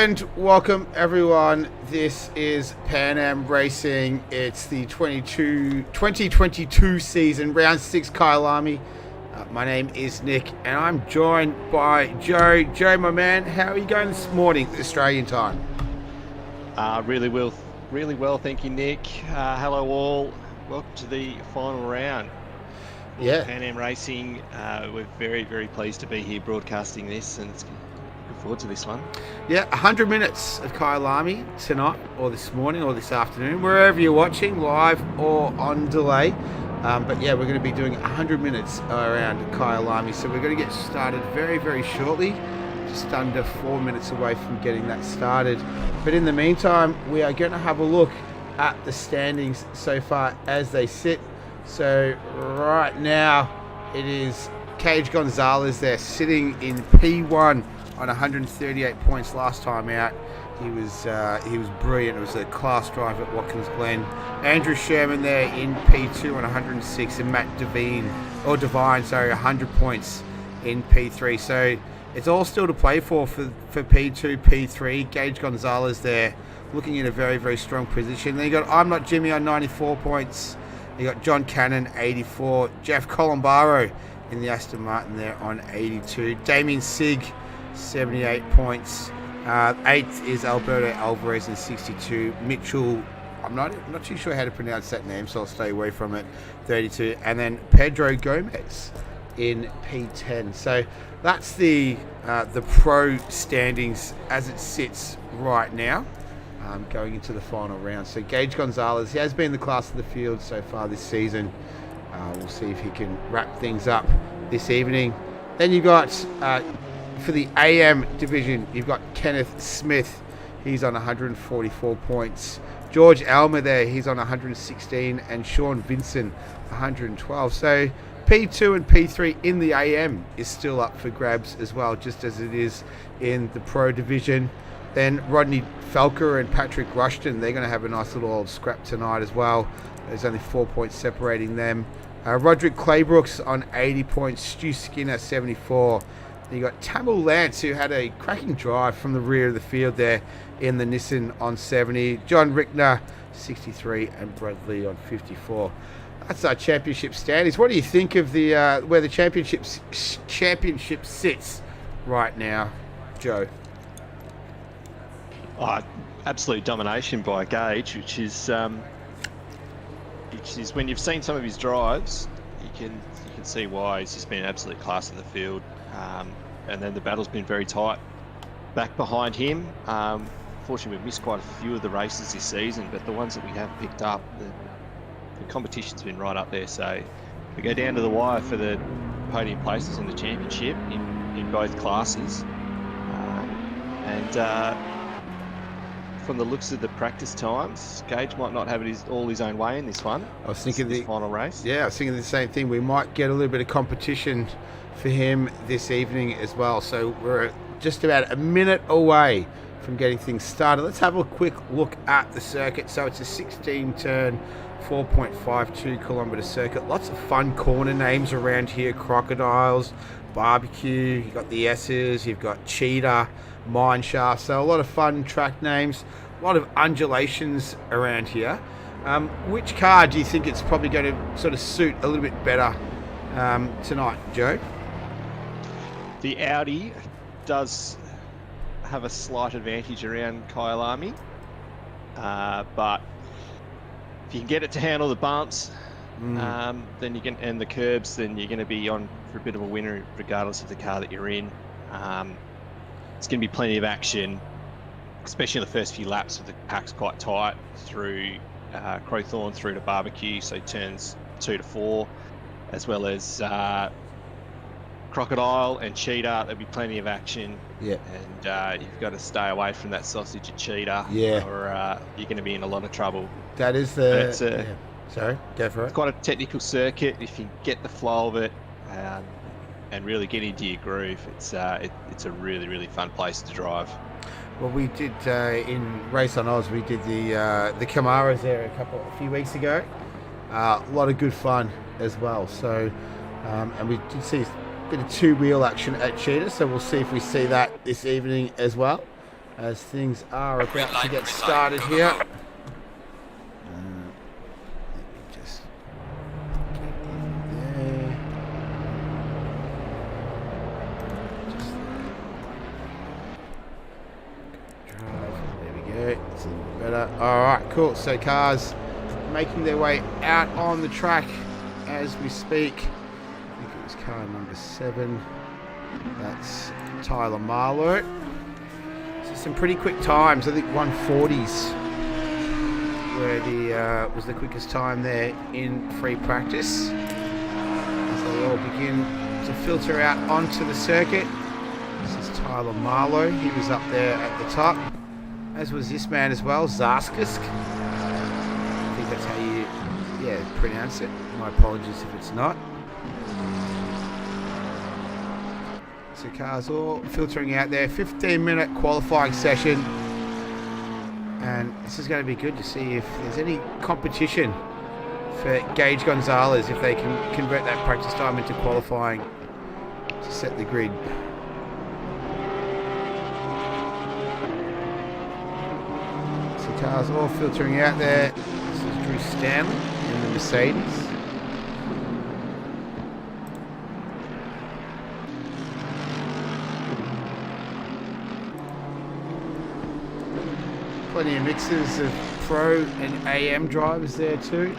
And welcome everyone. This is Pan Am Racing. It's the 2022 season, round 6 Kyalami. My name is Nick and I'm joined by Joe. Joe, my man, how are you going this morning, Australian time? Really well, thank you, Nick. Hello all, welcome to the final round. Yeah. Pan Am Racing, we're very, very pleased to be here broadcasting this and looking forward to this one. Yeah, 100 minutes of Kyalami tonight or this morning or this afternoon, wherever you're watching, live or on delay. But yeah, we're going to be doing 100 minutes around Kyalami. So we're going to get started very, very shortly. Just under 4 minutes away from getting that started. But in the meantime, we are going to have a look at the standings so far as they sit. So right now, it is Cage Gonzalez there sitting in P1 on 138 points last time out. He was brilliant. It was a class drive at Watkins Glen. Andrew Sherman there in P2 on 106, and Matt Devine 100 points in P3. So it's all still to play for P2, P3. Gage Gonzalez there looking in a very, very strong position. Then you got I'm Not Jimmy on 94 points. You got John Cannon 84. Jeff Colombaro in the Aston Martin there on 82. Damien Sig 78 points. 8th is Alberto Alvarez in 62. Mitchell, I'm not too sure how to pronounce that name, so I'll stay away from it, 32. And then Pedro Gomez in P10. So that's the pro standings as it sits right now, going into the final round. So Gage Gonzalez, he has been the class of the field so far this season. We'll see if he can wrap things up this evening. Then you got for the AM division, you've got Kenneth Smith. He's on 144 points. George Alma there, he's on 116, and Sean Vincent 112. So P2 and P3 in the AM is still up for grabs as well, just as it is in the pro division. Then Rodney Falker and Patrick Rushton, they're going to have a nice little old scrap tonight as well. There's only 4 points separating them. Roderick Claybrooks on 80 points. Stu Skinner 74. You got Tamil Lance, who had a cracking drive from the rear of the field there in the Nissan on 70. John Rickner 63 and Bradley on 54. That's our championship standings. What do you think of the where the championship sits right now, Joe? Absolute domination by Gage, which is when you've seen some of his drives, you can see why he's just been an absolute class of the field. And then the battle's been very tight back behind him. Fortunately, we've missed quite a few of the races this season, but the ones that we have picked up, the competition's been right up there. So we go down to the wire for the podium places in the championship in both classes. From the looks of the practice times, Gage might not have it all his own way in this one. I was thinking this final race. Yeah, I was thinking the same thing. We might get a little bit of competition for him this evening as well. So we're just about a minute away from getting things started. Let's have a quick look at the circuit. So it's a 16-turn, 4.52 kilometre circuit. Lots of fun corner names around here. Crocodiles, Barbecue, you've got the S's, you've got Cheetah, Mineshaft. So a lot of fun track names, a lot of undulations around here. Which car do you think it's probably going to sort of suit a little bit better tonight, Joe? The Audi does have a slight advantage around Kyalami, but if you can get it to handle the bumps, then you can, and the curbs, then you're going to be on for a bit of a winner regardless of the car that you're in. It's going to be plenty of action, especially in the first few laps with the pack's quite tight through Crowthorne through to Barbecue, so turns 2 to 4, as well as Crocodile and Cheetah. There'll be plenty of action. Yeah. And you've got to stay away from that sausage of Cheetah. Yeah. Or you're going to be in a lot of trouble. That is the... Yeah. Sorry, go for it. It's quite a technical circuit. If you get the flow of it and really get into your groove, it's a really, really fun place to drive. Well, we did in Race on Oz, we did the Camaras there a few weeks ago. A lot of good fun as well. So, and we did see a bit of two-wheel action at Cheetah, so we'll see if we see that this evening as well. as things are about to get started here. Let me just get in there. Just drive. There we go. It's a little better. All right, cool. So cars making their way out on the track as we speak. I think it was car number 7. That's Tyler Marlowe. So some pretty quick times. I think 140s where was the quickest time there in free practice. As they all begin to filter out onto the circuit. This is Tyler Marlowe. He was up there at the top, as was this man as well, Zarskisk. I think that's how you pronounce it. My apologies if it's not. So cars all filtering out there. 15-minute qualifying session. And this is going to be good to see if there's any competition for Gage Gonzalez, if they can convert that practice time into qualifying to set the grid. So cars all filtering out there. This is Drew Stanley in the Mercedes. Plenty of mixes of Pro and AM drivers there too.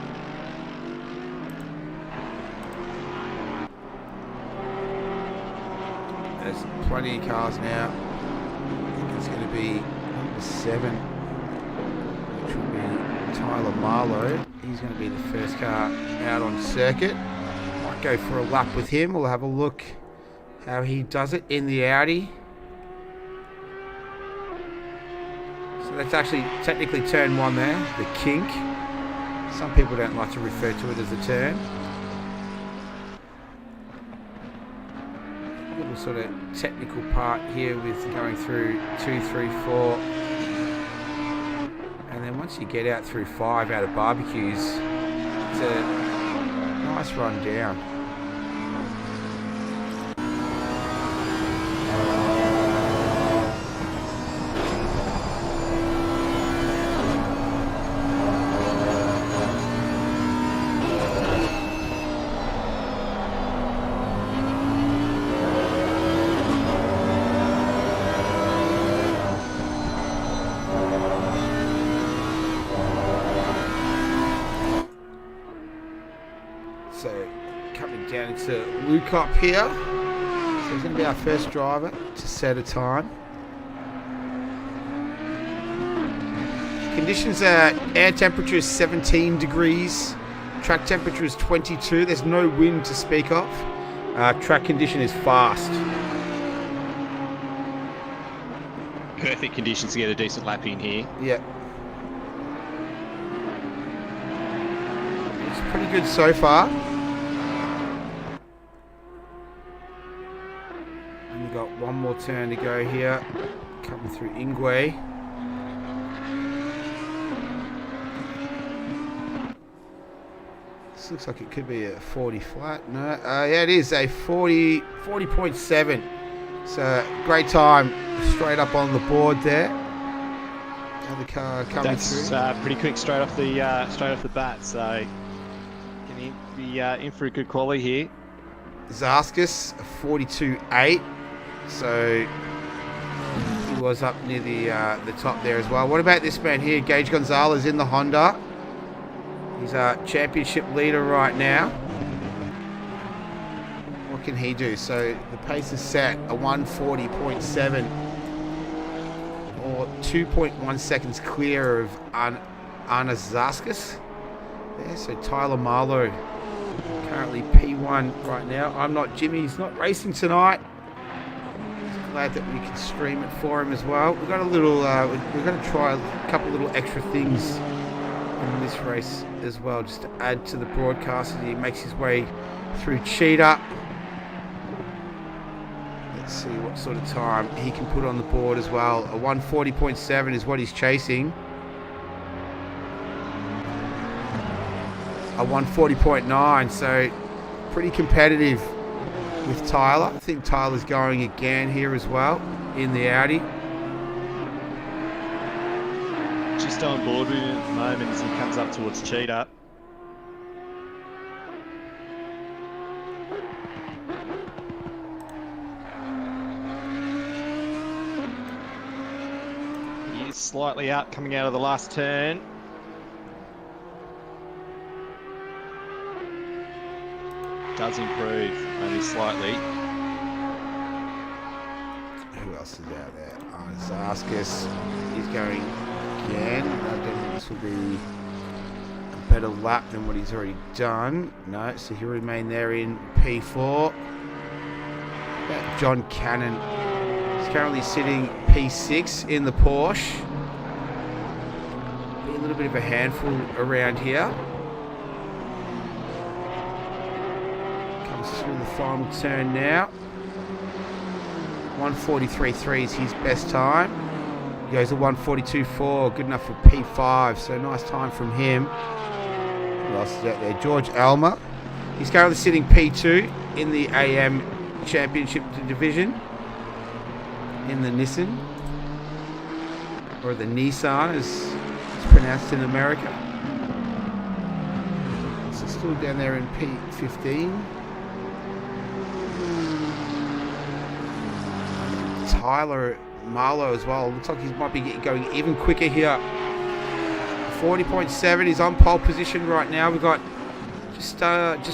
There's plenty of cars now. I think it's going to be number 7, which will be Tyler Marlowe. He's going to be the first car out on circuit. Might go for a lap with him. We'll have a look how he does it in the Audi. That's actually technically turn 1 there, the kink. Some people don't like to refer to it as a turn. A little sort of technical part here with going through 2, 3, 4. And then once you get out through 5 out of barbecues, it's a nice run down. So coming down into Luke up here. So he's going to be our first driver to set a time. Conditions are air temperature is 17 degrees. Track temperature is 22. There's no wind to speak of. Track condition is fast. Perfect conditions to get a decent lap in here. Yeah. It's pretty good so far. And we've got one more turn to go here. Coming through Ingwe. This looks like it could be a 40 flat. No, yeah, it is a 40.7. So great time, straight up on the board there. Another car coming through. That's pretty quick straight off the bat. So can be in for a good quali here. Zarskis, a 42.8. So he was up near the top there as well. What about this man here, Gage Gonzalez in the Honda? He's a championship leader right now. What can he do? So the pace is set a 140.7 or 2.1 seconds clear of Arna Zarskis. There, so Tyler Marlowe currently P1 right now. I'm not Jimmy. He's not racing tonight. Glad that we can stream it for him as well. We've got a little. We're going to try a couple little extra things in this race as well, just to add to the broadcast as he makes his way through Cheetah. Let's see what sort of time he can put on the board as well. A 140.7 is what he's chasing. A 140.9, so pretty competitive with Tyler. I think Tyler's going again here as well in the Audi. Just on board with him at the moment as he comes up towards Cheetah. He is slightly up coming out of the last turn. Does improve, only slightly. Who else is out there? Zaskus. He's going again. I don't think this will be a better lap than what he's already done. No, so he'll remain there in P4. John Cannon is currently sitting P6 in the Porsche. Be a little bit of a handful around here. Comes through the final turn now. 1:43.3 is his best time. He goes to 1:42.4, good enough for P5, so nice time from him. Who else is out there? George Alma. He's currently sitting P2 in the AM Championship division in the Nissan, or the Nissan as it's pronounced in America. So still down there in P15. Tyler Marlowe as well. Looks like he might be going even quicker here. 40.7. He's on pole position right now. We've got just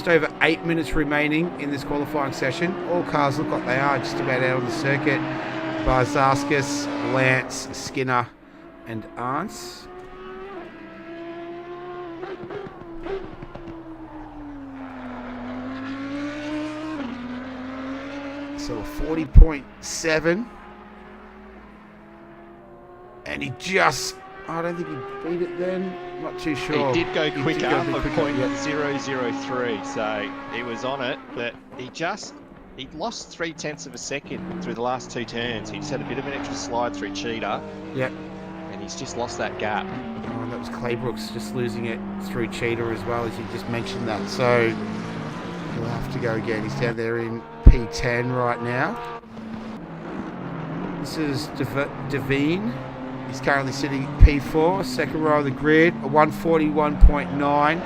over 8 minutes remaining in this qualifying session. All cars look like they are just about out on the circuit. Barzaskas, Lance, Skinner, and Arntz. So a 40.7. And he just, I don't think he beat it then. Not too sure. He did go quicker of 0.003, so he was on it, but he lost 0.3 of a second through the last two turns. He just had a bit of an extra slide through Cheetah. Yep. And he's just lost that gap. Oh, that was Claybrooks just losing it through Cheetah as well, as you just mentioned that. So he'll have to go again. He's down there in P10 right now. This is Devine. He's currently sitting P4, second row of the grid. A 1:41.9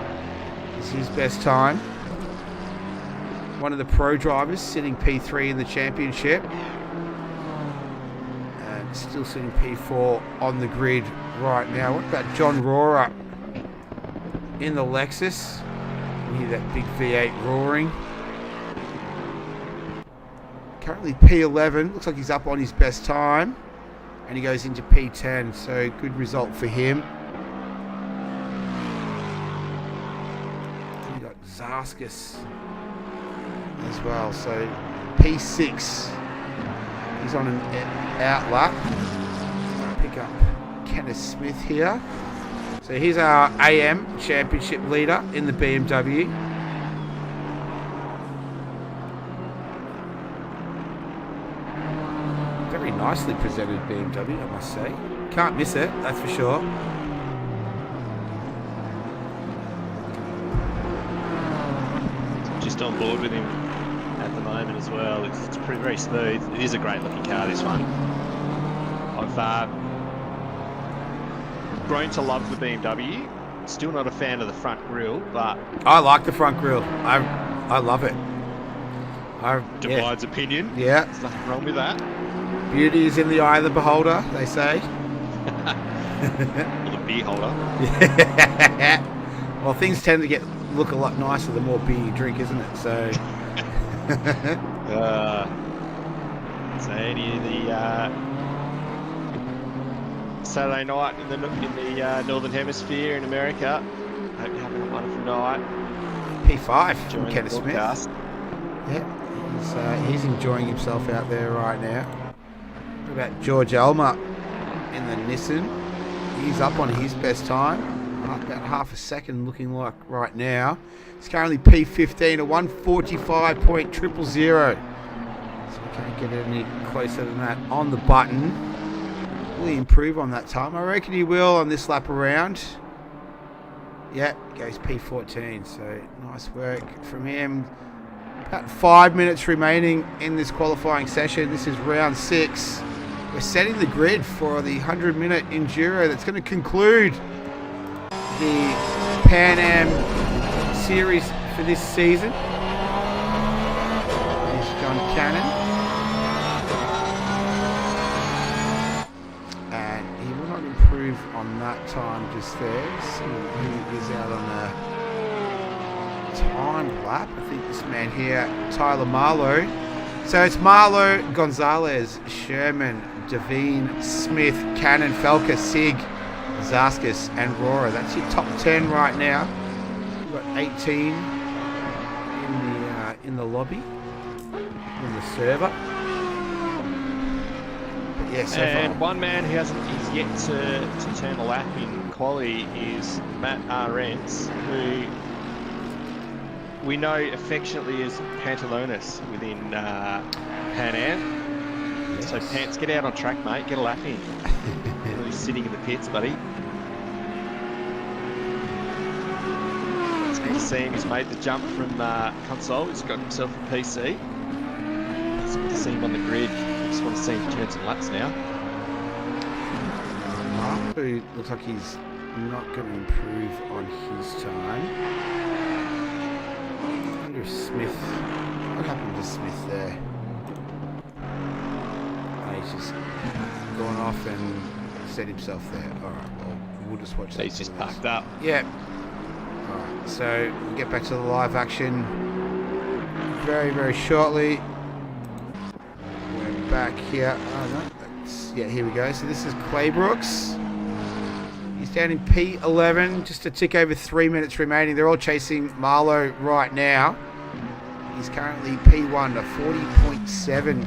is his best time. One of the pro drivers sitting P3 in the championship. And still sitting P4 on the grid right now. What about John Rohrer in the Lexus? You hear that big V8 roaring. Currently P11. Looks like he's up on his best time. And he goes into P10, so good result for him. We got Zaskus as well, so P6. He's on an out lap. Pick up Kenneth Smith here. So here's our AM Championship leader in the BMW. Very nicely presented BMW, I must say. Can't miss it, that's for sure. Just on board with him at the moment as well. It's pretty very smooth. It is a great looking car, this one. I've grown to love the BMW. Still not a fan of the front grille, but I like the front grille. I love it. divides opinion. Yeah. There's nothing wrong with that. Beauty is in the eye of the beholder, they say. Or the beer holder. Well, things tend to look a lot nicer the more beer you drink, isn't it? So. So any of the Saturday night in the Northern Hemisphere in America. Hope you're having a wonderful night. P5 from Enjoying Kenneth the Smith. podcast. Yeah, he's enjoying himself out there right now. What about George Elmer in the Nissan? He's up on his best time. About half a second looking like right now. He's currently P15, a 1:45.000. So we can't get any closer than that on the button. Will he improve on that time? I reckon he will on this lap around. Yeah, goes P14, so nice work from him. About 5 minutes remaining in this qualifying session. This is round 6. we're setting the grid for the 100-minute enduro that's going to conclude the Pan Am series for this season. There's John Cannon. And he will not improve on that time just there. So he is out on a timed lap. I think this man here, Tyler Marlowe. So it's Marlowe, Gonzalez, Sherman, Devine, Smith, Cannon, Felker, Sig, Zaskis, and Rora. That's your top 10 right now. We've got 18 in the lobby, in the server. But yeah, so And far. one man who is yet to turn a lap in quali is Matt Arentz, who we know affectionately as Pantalones within Pan Am. Yes. So Pants, get out on track, mate. Get a lap in. Really sitting in the pits, buddy. It's good to see him. He's made the jump from console. He's got himself a PC. It's good to see him on the grid. I just want to see him turn some laps now. Mark, who looks like he's not going to improve on his time. I wonder if Smith, what happened to Smith there? He's just gone off and set himself there. Alright, well, we'll just watch that. He's just parked up. Yeah. Alright, so we'll get back to the live action very, very shortly. We're back here. Oh, no, yeah, here we go. So this is Clay Brooks. He's down in P11, just a tick over 3 minutes remaining. They're all chasing Marlowe right now. He's currently P1 to 40.7.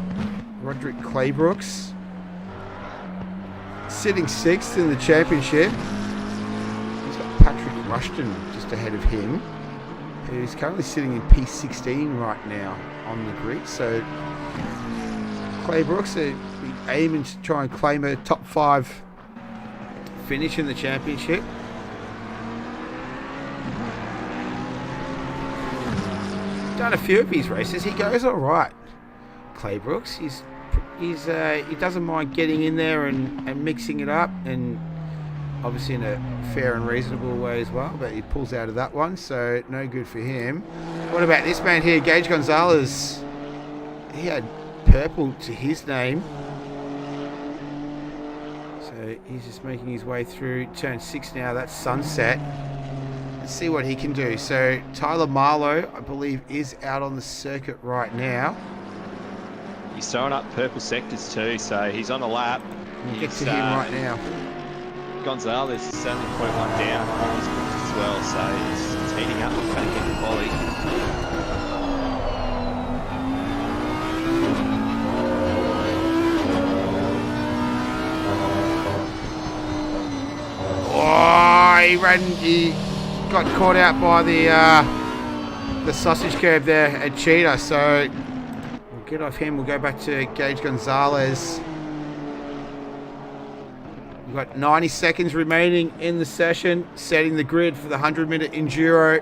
Roderick Claybrooks sitting 6th in the championship. He's got Patrick Rushton just ahead of him, who's currently sitting in P16 right now on the grid. So Claybrooks are aiming to try and claim a top 5 finish in the championship. Done a few of his races. He goes all right. Claybrooks, he doesn't mind getting in there and mixing it up, and obviously in a fair and reasonable way as well, but he pulls out of that one, so no good for him. What about this man here, Gage Gonzalez? He had purple to his name, so he's just making his way through turn 6 now. That's Sunset. Let's see what he can do. So Tyler Marlowe, I believe, is out on the circuit right now. He's throwing up purple sectors too, so he's on a lap. We'll get to him right now. Gonzalez is only 0.1 down on his books as well, so it's heating up the back end of quali. Oh, he got caught out by the sausage curb there at Cheetah, so we'll get off him. We'll go back to Gage Gonzalez. We've got 90 seconds remaining in the session, setting the grid for the 100-minute enduro.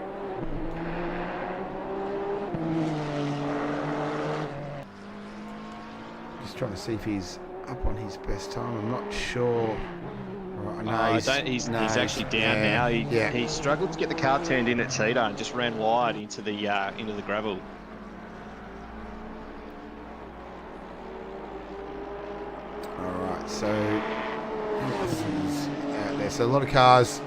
Just trying to see if he's up on his best time. I'm not sure. Right, no, he's actually down now. He struggled to get the car turned in at Cheetah and just ran wide into the gravel. All right, so this is out there. So a lot of cars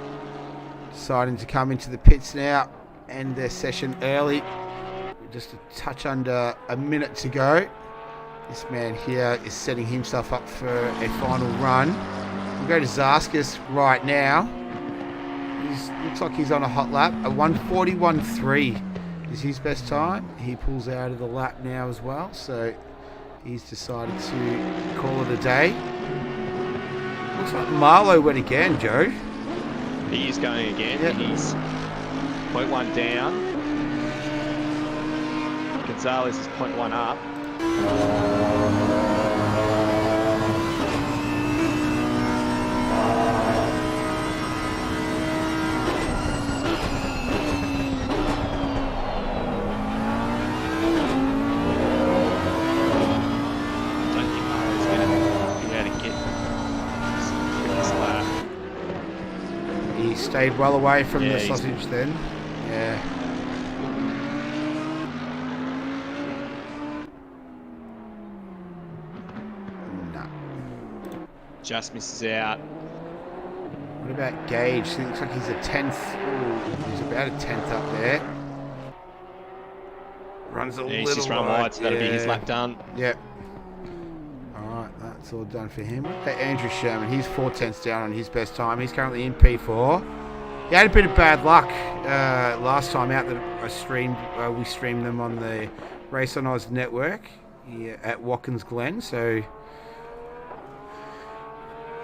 deciding to come into the pits now, end their session early. Just a touch under a minute to go. This man here is setting himself up for a final run. We'll go to Zaskis right now. Looks like he's on a hot lap. A 1:41.3 is his best time. He pulls out of the lap now as well, so he's decided to call it a day. Looks like Marlowe went again, Joe. He is going again. Yep. He's 0.1 down. Gonzalez is 0.1 up. He stayed well away from Yeah, the he's- sausage then. Yeah. No. Just misses out. What about Gage? He looks like he's a 10th. Ooh, he's about a 10th up there. Runs a Yeah, he's little just run wide. It's got to be his lap done. Yep. Alright, that's all done for him. Hey, Andrew Sherman, he's 4/10 down on his best time. He's currently in P4. He had a bit of bad luck last time out that I streamed. We streamed them on the Race on Oz network at Watkins Glen, so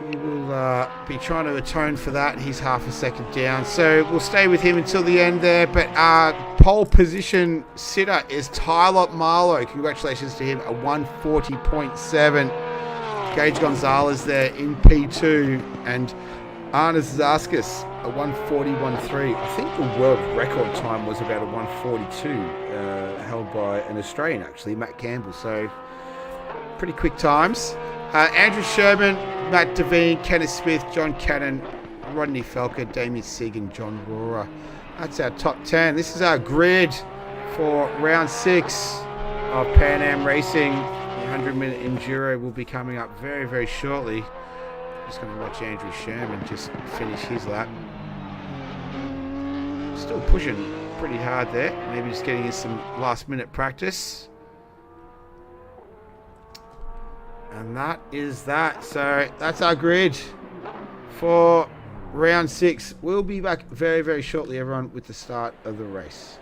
he will be trying to atone for that. He's half a second down, so we'll stay with him until the end there. But pole position sitter is Tyler Marlowe. Congratulations to him, a 140.7. Gage Gonzalez there in P2, and Arna Zaskis, a 141.3. I think the world record time was about a 142, held by an Australian actually, Matt Campbell. So pretty quick times. Andrew Sherman, Matt Devine, Kenneth Smith, John Cannon, Rodney Felker, Damien Segan, John Rohrer. That's our top 10. This is our grid for round 6 of Pan Am Racing. The 100-minute Enduro will be coming up very, very shortly. Just going to watch Andrew Sherman just finish his lap. Still pushing pretty hard there. Maybe just getting in some last-minute practice. And that is that. So that's our grid for round 6. We'll be back very, very shortly, everyone, with the start of the race.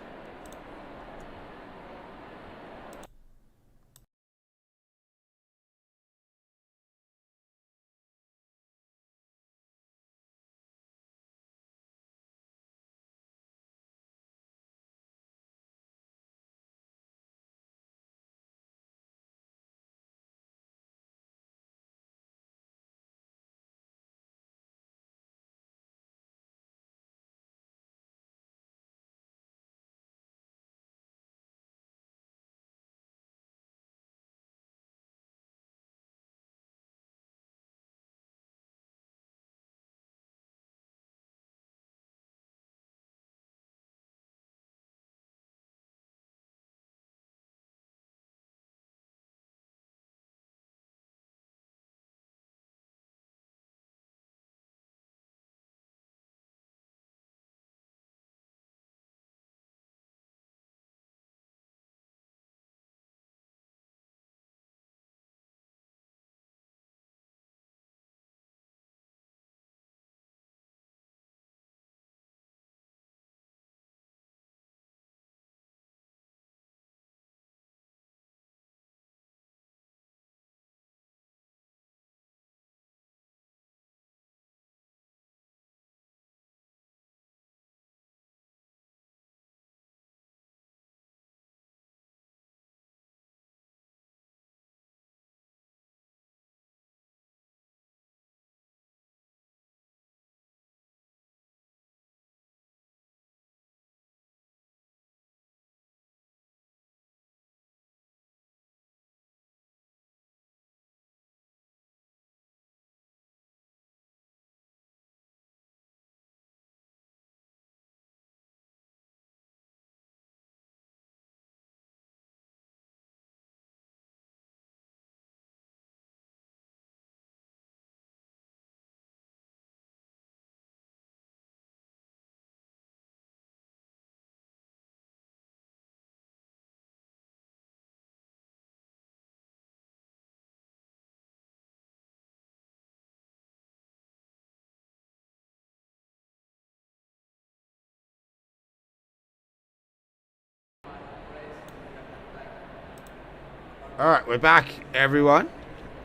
All right, we're back, everyone.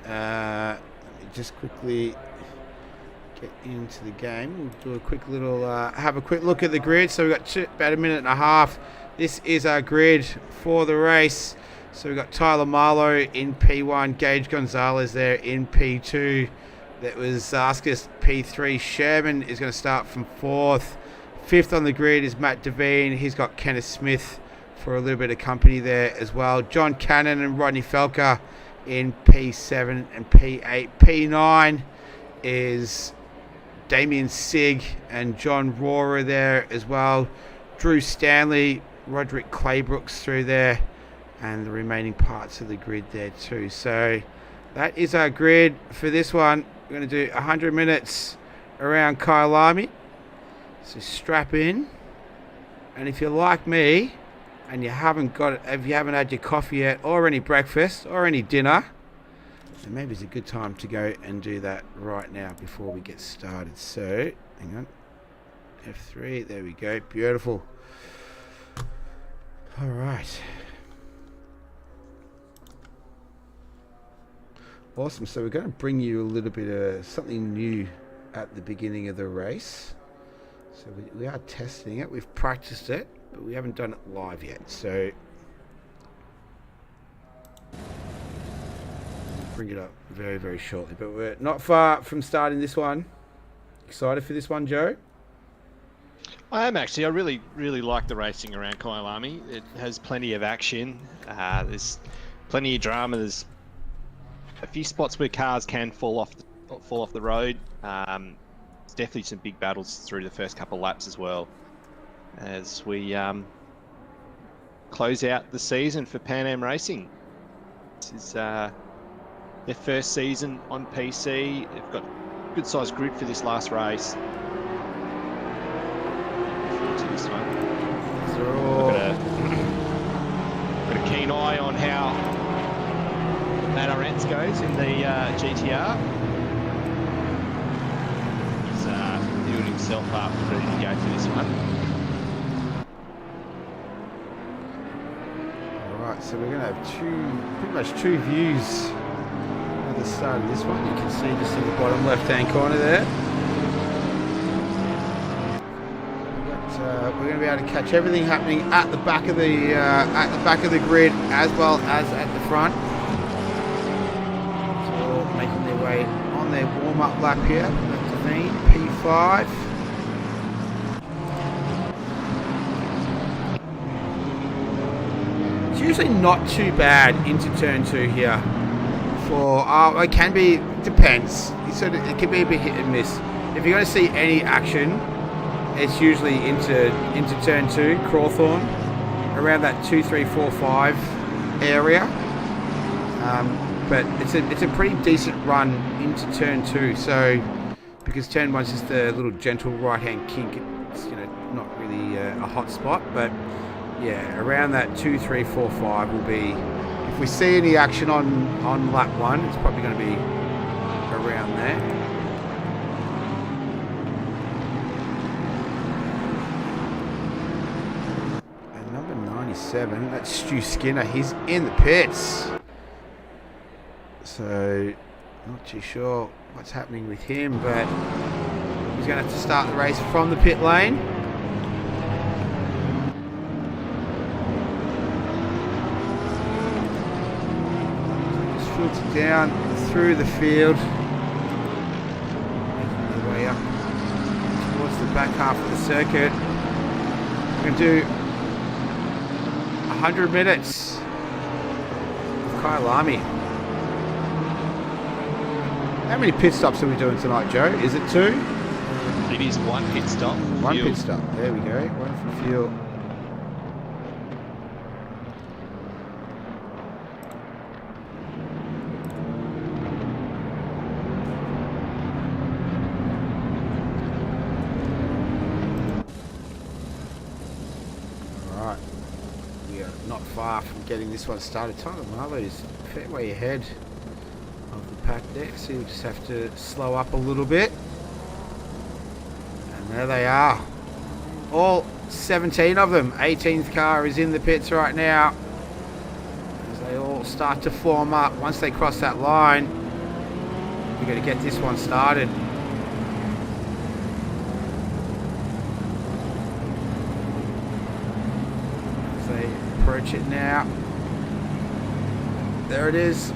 Let me just quickly get into the game. We'll do a quick little, have a quick look at the grid. So we've got about a minute and a half. This is our grid for the race. So we've got Tyler Marlowe in P1, Gage Gonzalez there in P2. That was Zaskis P3. Sherman is going to start from 4th. 5th on the grid is Matt Devine. He's got Kenneth Smith for a little bit of company there as well. John Cannon and Rodney Felker in P7 and P8. P9 is Damien Sigg and John Rohrer there as well. Drew Stanley, Roderick Claybrooks through there, and the remaining parts of the grid there too. So that is our grid for this one. We're going to do 100 minutes around Kyalami. So strap in. And if you're like me and you haven't had your coffee yet, or any breakfast or any dinner, then maybe it's a good time to go and do that right now before we get started. So hang on, F3, there we go, beautiful. All right, awesome. So we're going to bring you a little bit of something new at the beginning of the race. So we are testing it. We've practiced it, but we haven't done it live yet. So bring it up very, very shortly. But we're not far from starting this one. Excited for this one, Joe? I am actually. I really, really like the racing around Kyalami. It has plenty of action. There's plenty of drama. There's a few spots where cars can fall off the road. There's definitely some big battles through the first couple of laps as well, as we close out the season for Pan Am Racing. This is their first season on PC. They've got a good sized grid for this last race. To this one. Got a keen eye on how Matt Arentz goes in the GTR. He's building himself up, ready to go for this one. Alright, so we're going to have pretty much two views at the start of this one. You can see just in the bottom left-hand corner there. We're going to be able to catch everything happening at the back of the grid as well as at the front. So all making their way on their warm-up lap here. That's the main P5. It's usually not too bad into turn 2 here. For it can be, depends. It can be a bit hit and miss. If you're going to see any action, it's usually into turn 2, Crawthorne, around that 2, 3, 4, 5 area. But it's a pretty decent run into turn 2. So because turn 1's just a little gentle right-hand kink, it's not really a hot spot. But yeah, around that 2, 3, 4, 5 will be. If we see any action on lap 1, it's probably going to be around there. That's Stu Skinner. He's in the pits, so not too sure what's happening with him, but he's going to have to start the race from the pit lane. Just filter down through the field, making their way up towards the back half of the circuit. We're going to do 100 minutes of Kyalami. How many pit stops are we doing tonight, Joe? Is it 2? It is 1 pit stop. One pit stop. There we go. 1 for fuel. Far from getting this one started. Tyler Marlowe is a fair way ahead of the pack there, so you'll just have to slow up a little bit. And there they are. All 17 of them. 18th car is in the pits right now. As they all start to form up. Once they cross that line, we've got to get this one started. Approach it now. There it is.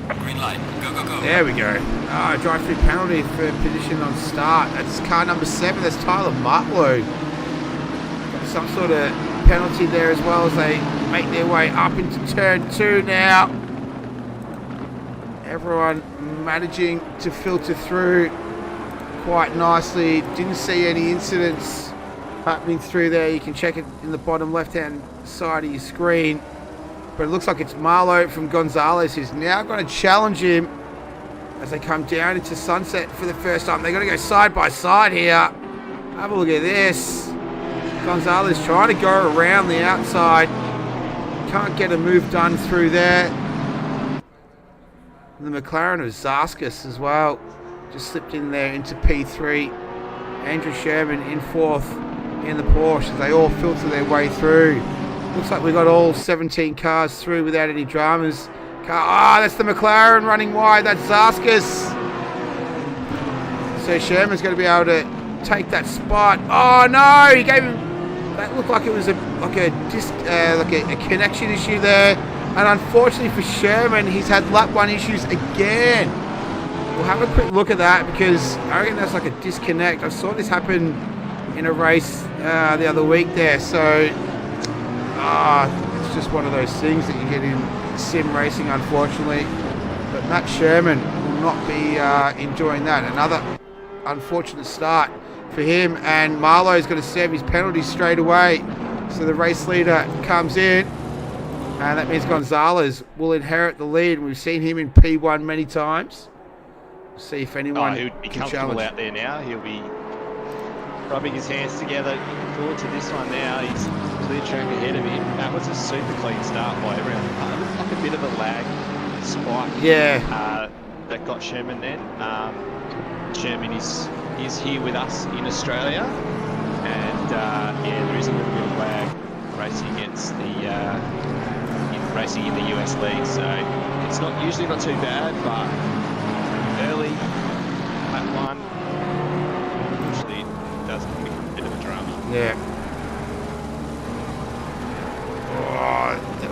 Green light. Go, go, go. There we go. Drive-through penalty for position on start. That's car number 7. That's Tyler Martlow. Got some sort of penalty there as well as they make their way up into turn 2 now. Everyone managing to filter through quite nicely. Didn't see any incidents happening through there. You can check it in the bottom left-hand side of your screen. But it looks like it's Marlowe from Gonzalez who's now going to challenge him as they come down into Sunset for the first time. They're going to go side by side here. Have a look at this. Gonzalez trying to go around the outside. Can't get a move done through there. The McLaren of Zaskis as well. Just slipped in there into P3. Andrew Sherman in fourth in the Porsche as they all filter their way through. Looks like we got all 17 cars through without any dramas. That's the McLaren running wide. That's Zaskis. So Sherman's going to be able to take that spot. Oh no! He gave him. That looked like it was a connection issue there. And unfortunately for Sherman, he's had lap 1 issues again. We'll have a quick look at that because I reckon that's like a disconnect. I saw this happen in a race the other week there. So it's just one of those things that you get in sim racing, unfortunately. But Matt Sherman will not be enjoying that. Another unfortunate start for him, and Marlowe's going to serve his penalty straight away. So the race leader comes in, and that means Gonzalez will inherit the lead. We've seen him in P1 many times. We'll see if anyone he would be can comfortable challenge. out there now. He'll be rubbing his hands together. Looking forward to this one now. He's clear track ahead of him. That was a super clean start by everyone. It looked like a bit of a lag spike. Yeah. That got Sherman then. Sherman is here with us in Australia, and there is a little bit of lag racing against racing in the US league, so it's usually not too bad, but early lap 1 usually does become a bit of a drama. Yeah.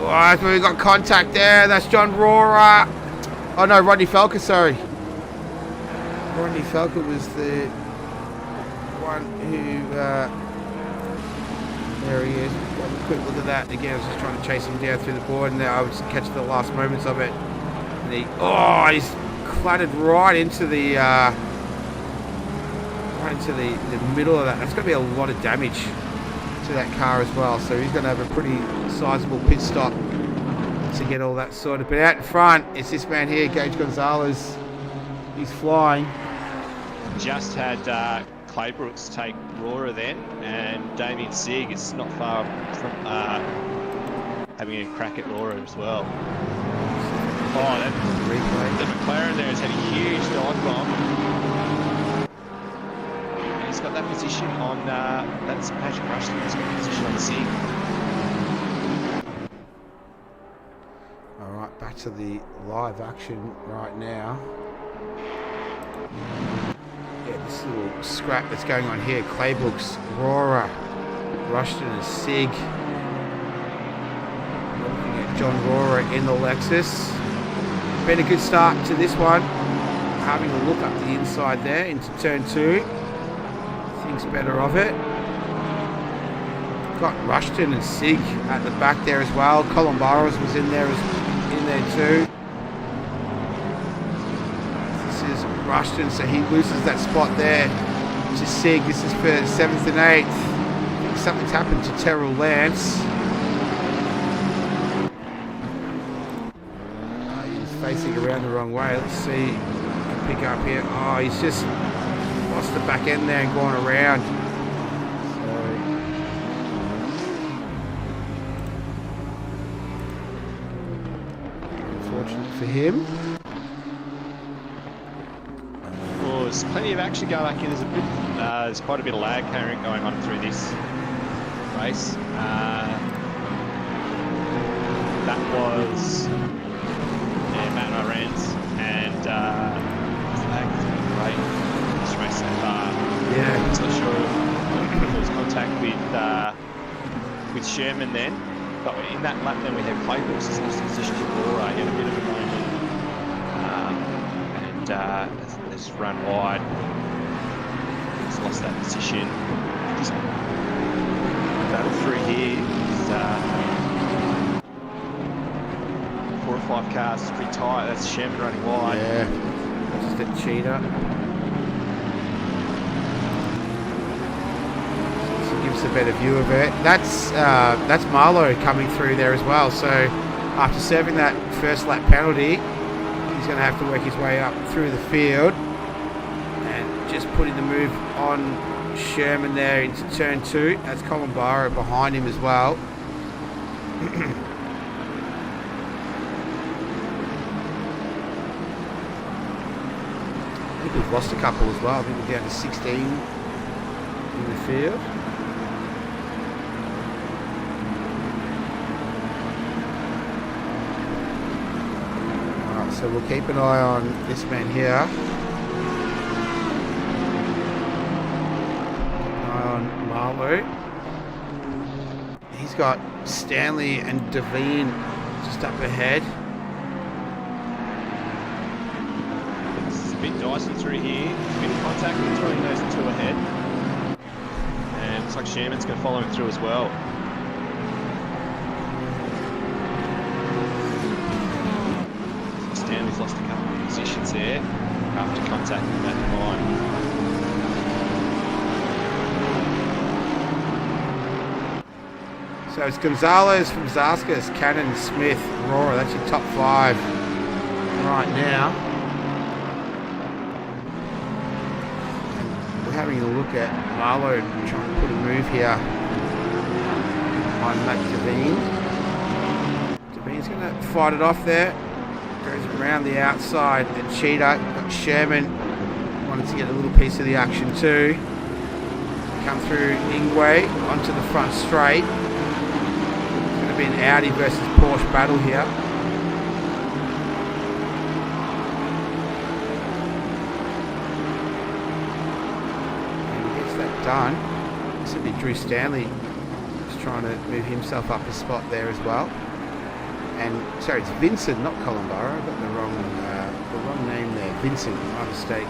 Oh, we got contact there. That's John Rohrer. Oh no, Rodney Felker, sorry. Rodney Felker was the one who, there he is. Have a quick look at that. Again, I was just trying to chase him down through the board, and I was catching the last moments of it. And he's clattered right into the middle of that. That's going to be a lot of damage to that car as well. So he's going to have a pretty sizable pit stop to get all that sorted. But out in front, it's this man here, Gage Gonzalez. He's flying. Just had Claybrooks take Rohrer then, and Damien Sieg is not far from having a crack at Rohrer as well. The McLaren there has had a huge dive bomb. And he's got that position on, that's Patrick Rushton, he's got a position on Sieg. Alright, back to the live action right now. Yeah, this little scrap that's going on here. Claybooks, Rohrer, Rushton and Sig. Looking at John Rohrer in the Lexus. Been a good start to this one. Having a look up the inside there into turn 2. Thinks better of it. Got Rushton and Sig at the back there as well. Colin Burrows was in there too. Rushton, so he loses that spot there to Sig. This is for 7th and 8th. I think something's happened to Terrell Lance. He's facing around the wrong way. Let's see. Pick up here. Oh, he's just lost the back end there and gone around. So, unfortunate for him. There's plenty of action going back in. There's quite a bit of lag going on through this race. That was Matt Irons, and lag has been great this race so far. Yeah. I'm not sure if there was contact with Sherman then, but in that lap then we had Claybooks as lost position to Rohrer. He had a bit of a moment, and has run wide. He's lost that position. Just battle through here. There's 4 or 5 cars. It's pretty tight. That's Sherman running wide. Yeah. just at Cheetah. So it gives a better view of it. That's Marlowe coming through there as well. So after serving that first lap penalty, he's going to have to work his way up through the field. And just putting the move on Sherman there into turn 2. That's Columbaro behind him as well. I think we've lost a couple as well. I think we're down to 16 in the field. Alright, so we'll keep an eye on this man here. On Marlowe. He's got Stanley and Devine just up ahead. It's a bit dicey through here. A bit of contact with throwing those two ahead. And it looks like Sherman's going to follow him through as well. Stanley's lost a couple of positions there after contacting that line. So it's Gonzalez from Zaskas, Cannon, Smith, Rohrer. That's your top 5 right now. We're having a look at Marlowe trying to put a move here on Matt Devine. Devine's going to fight it off there. Goes around the outside and Cheetah. Got Sherman. Wanted to get a little piece of the action too. Come through Ingwe onto the front straight. Be an Audi versus Porsche battle here. And he gets that done. This will be Drew Stanley just trying to move himself up a spot there as well. And sorry, it's Vincent, not Columbaro. I've got the wrong name there. Vincent, my mistake.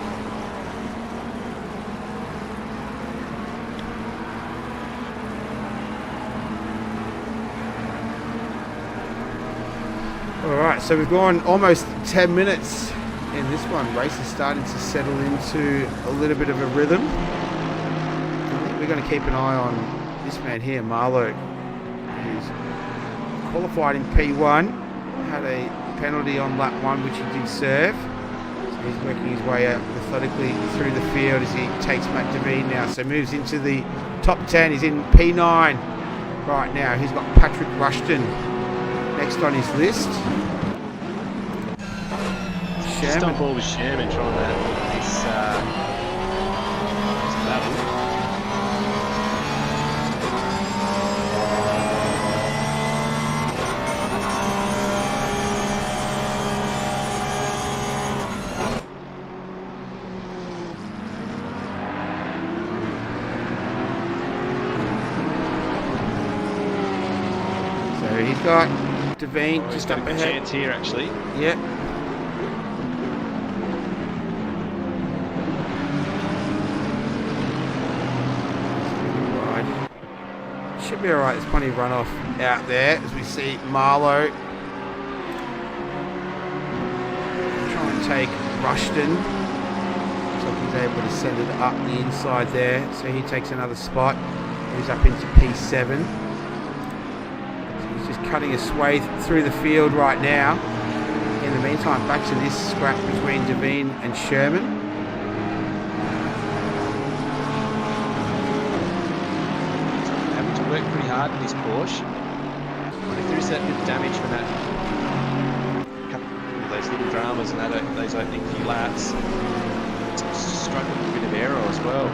Alright, so we've gone almost 10 minutes in this one. Race is starting to settle into a little bit of a rhythm. I think we're going to keep an eye on this man here, Marlowe. He's qualified in P1, had a penalty on lap 1 which he did serve. So he's working his way out methodically through the field as he takes Matt Devine now. So moves into the top 10. He's in P9 right now. He's got Patrick Rushton next on his list. Just on board with Sherman trying to this battle. So he's got Devine just up ahead. Chance here actually. Yep. Should be alright, there's plenty of runoff out there as we see Marlowe try and take Rushton. Looks like he's able to send it up the inside there, so he takes another spot. He's up into P7. So he's just cutting a swathe through the field right now. In the meantime, back to this scrap between Devine and Sherman. Worked pretty hard in this Porsche. If there is that bit of damage from that couple of those little dramas and those opening few laps, it's struggling with a bit of aero as well.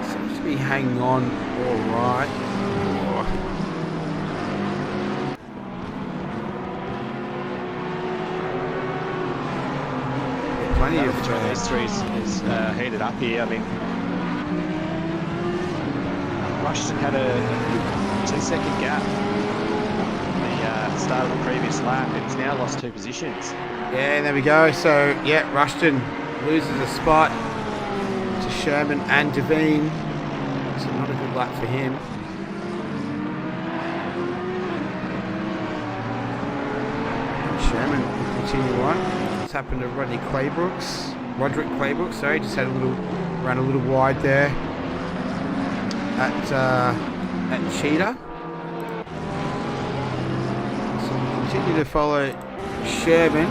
Seems to be hanging on all right. Plenty of between those three is heated up here. I mean, Rushton had a 2-second gap at the start of the previous lap, and he's now lost 2 positions. Yeah, there we go. So, yeah, Rushton loses a spot to Sherman and Devine. So not a good lap for him. continue on. What's happened to Roderick Claybrooks, sorry, just had ran a little wide there at Cheetah. So we continue to follow Sherman.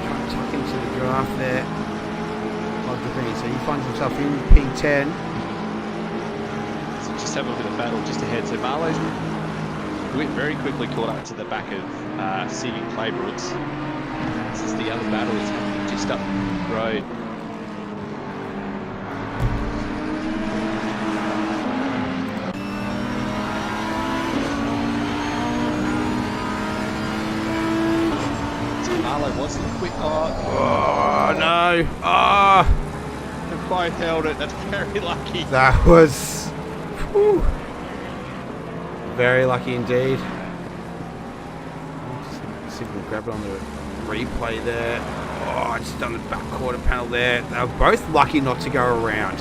Trying to tuck into the draft there of Devine. So he finds himself in P10. So just have a look at the battle just ahead. So Marlowe's very quickly caught up to the back of Sig and Claybrooks. This is the other battle that's happening just up the road. So Marlowe wants to quick. Oh no! Oh, They both held it. That's very lucky. that was whew, very lucky indeed. Just see if we can grab it on the replay there. Oh, just on the back quarter panel there. They were both lucky not to go around.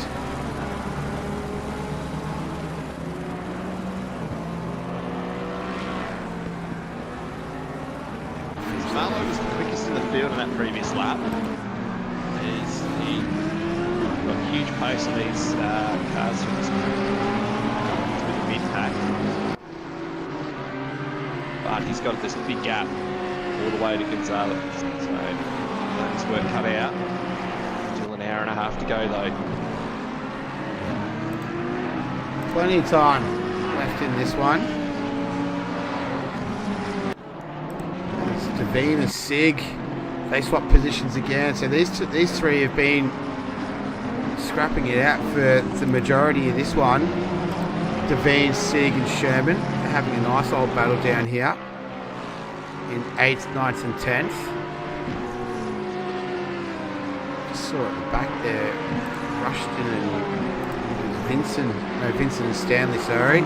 Marlowe was the quickest in the field in that previous lap. He got huge pace on these cars from this with the mid pack. But he's got this big gap all the way to Gonzalez. So that's work cut out. Still an hour and a half to go though. Plenty of time left in this one. It's Devine and Sig. They swap positions again. So these three have been scrapping it out for the majority of this one. Devine, Sig and Sherman are having a nice old battle down here in 8th, 9th and 10th. Just saw at the back there, Rushton and Vincent and Stanley, sorry.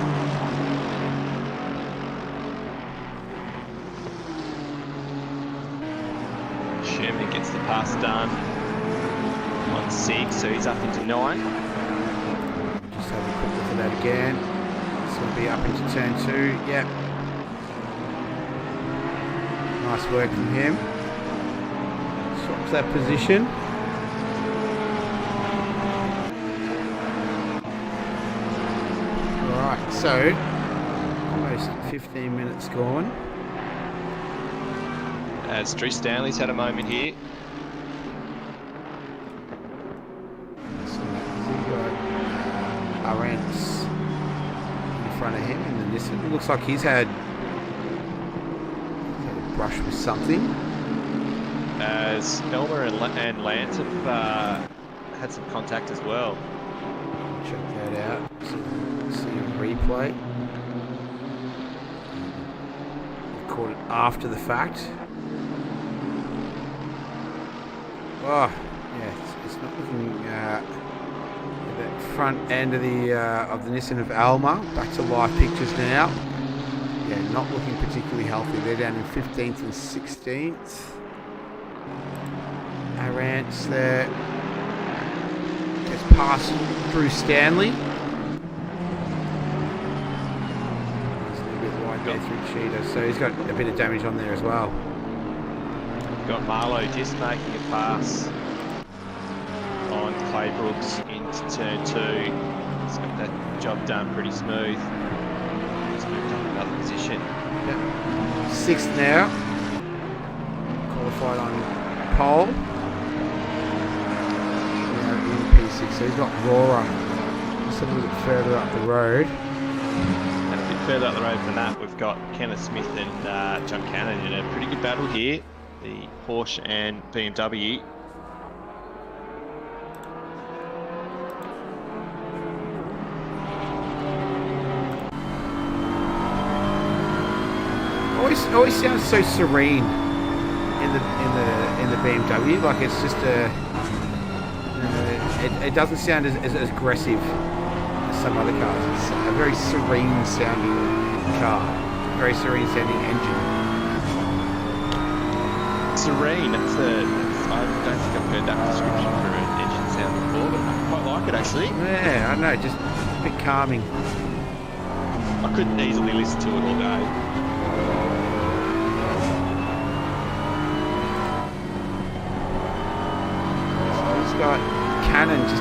Sherman gets the pass done on 6, so he's up into 9. Just have a quick look at that again. This will be up into turn 2. Yep. Nice work from him. Swaps that position. Alright, so almost 15 minutes gone. As Drew Stanley's had a moment here. So we've got Arantz in front of him, and then this it looks like he's had a brush with something. As Elmer and Lance have had some contact as well. Check that out. See a replay. Caught it after the fact. Oh, yeah, it's not looking at that front end of the Nissan of Alma. Back to live pictures now. Yeah, not looking particularly healthy. They're down in 15th and 16th. Arantz there gets past Drew Stanley. He's a little bit wide there through Cheetah, so he's got a bit of damage on there as well. Got Marlowe just making a pass on Claybrooks into turn 2. He's got that job done pretty smooth. He's moved up another position. Yep. 6th now. Qualified on pole. Now in P6, so he's got Rora just a little bit further up the road. And a bit further up the road than that, we've got Kenneth Smith and John Cannon in a pretty good battle here. The Porsche and BMW. Always sounds so serene in the BMW. Like it's just it doesn't sound as aggressive as some other cars. It's a very serene sounding car, very serene sounding engine. Serene, I don't think I've heard that description for an engine sound before, but I quite like it actually. Yeah, I don't know, just a bit calming. I couldn't easily listen to it all day.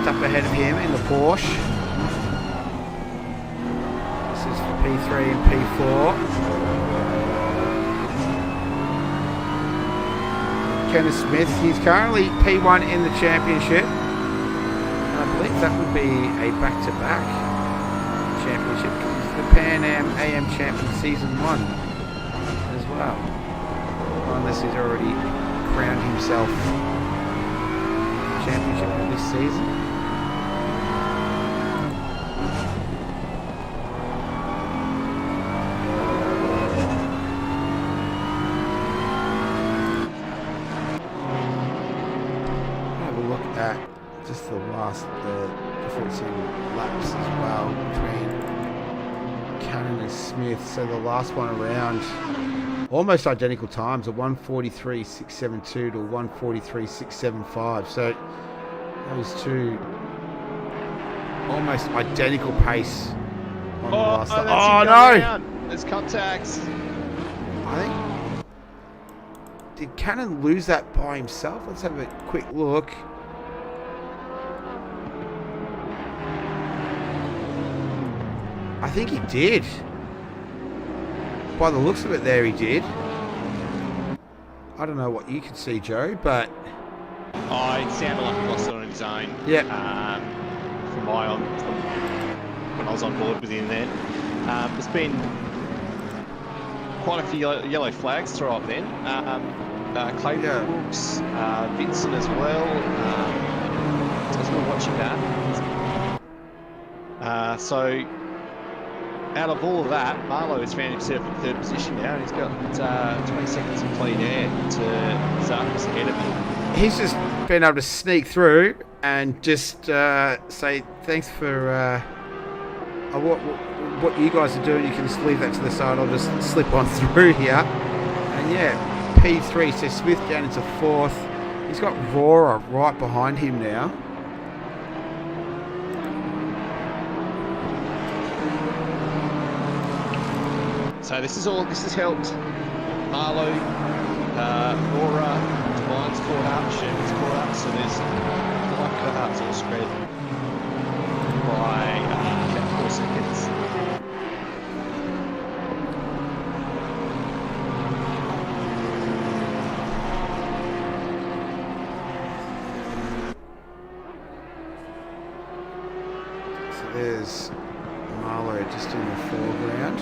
just up ahead of him in the Porsche. This is for P3 and P4. Kenneth Smith, he's currently P1 in the championship. And I believe that would be a back-to-back championship. He's the Pan Am AM champion season 1 as well. Unless he's already crowned himself championship for this season. Have a look at just the last difference in laps as well between Cannon and Smith. So the last one around, almost identical times, a 1:43.672 to a 1:43.675. So those two almost identical pace on the last lap. Oh no! There's contacts. I think, did Cannon lose that by himself? Let's have a quick look. I think he did. By the looks of it there, he did. I don't know what you can see, Joe, but... Oh, it sounded like he lost it on his own. Yeah. From when I was on board with him then. There's been quite a few yellow flags thrown up then. Clay Brooks, Vincent as well. As we're watching that. So... out of all of that, Marlowe has found himself in third position now, and he's got 20 seconds of clean air to Zarkos ahead of him. He's just been able to sneak through and just say thanks for what you guys are doing. You can just leave that to the side. I'll just slip on through here. And yeah, P3, so Smith down into 4th. He's got Rohrer right behind him now. So this has helped Marlowe, Rohrer, Devine's caught up, Sherman's caught up, so there's like it's all spread by about 4 seconds. So there's Marlowe just in the foreground.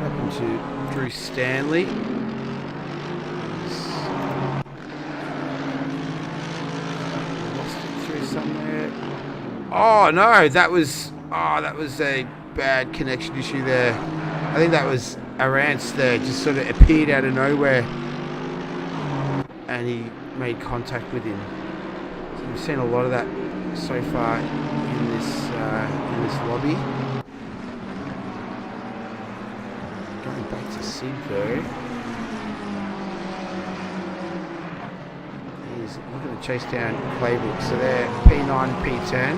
Up into Drew Stanley. Lost it through somewhere. Oh no, that was a bad connection issue there. I think that was Arantz there, just sort of appeared out of nowhere, and he made contact with him. So we've seen a lot of that so far in this lobby. Going back to Sid though. He's looking to chase down Claybrook. So they're P9 and P10.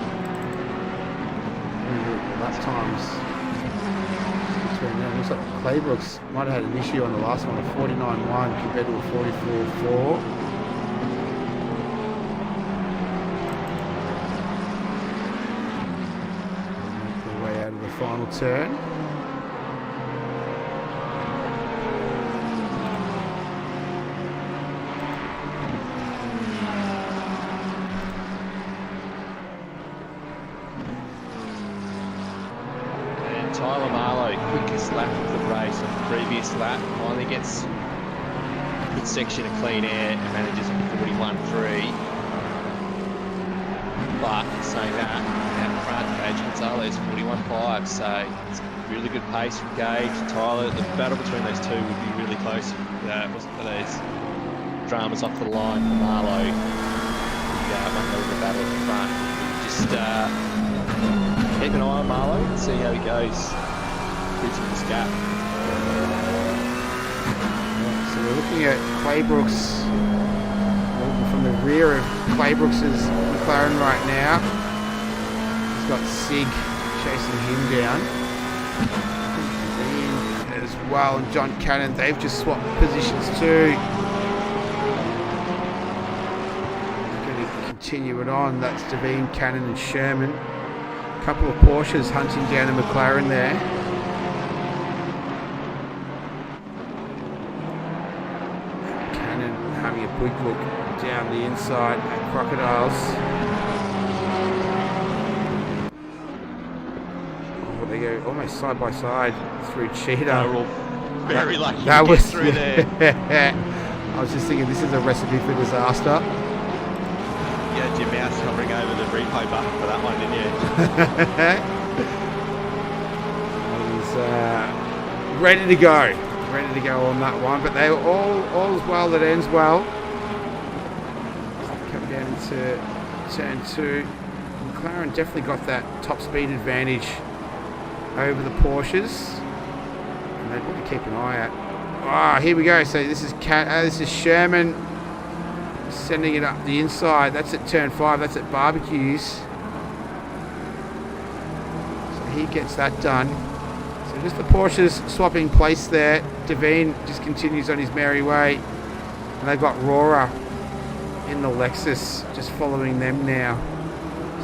Lap times between them. Looks like Claybrook's might have had an issue on the last one, a 49.1 compared to a 44.4. Make their way out of the final turn. Lap of the race of the previous lap, finally gets a good section of clean air and manages a 41.3. But saying that, out front, Gage Gonzalez 41.5, so it's a really good pace from Gage. Tyler, the battle between those two would be really close if it wasn't for those dramas off the line for Marlowe. One hell of a battle at the front. Just keep an eye on Marlowe and see how he goes. This gap. So we're looking at Claybrooks from the rear of Claybrooks' McLaren right now. He's got Sig chasing him down. Ian as well, and John Cannon, they've just swapped positions too. Going to continue it on. That's Devine, Cannon and Sherman. A couple of Porsches hunting down a McLaren there. Cannon having a big look down the inside at Crocodiles. Oh, they go almost side by side through Cheetah. They were all very lucky that to was get through there. I was just thinking, this is a recipe for disaster. You had your mouse hovering over the replay button for that one, didn't you? I was ready to go on that one, but they were all's well that ends well. Come down into turn 2. McLaren definitely got that top speed advantage over the Porsches, and they'd want to keep an eye out. Ah, here we go. So this is Sherman sending it up the inside. That's at turn 5. That's at Barbecues. So he gets that done. So just the Porsches swapping place there. Devine just continues on his merry way. And they've got Rora in the Lexus just following them now.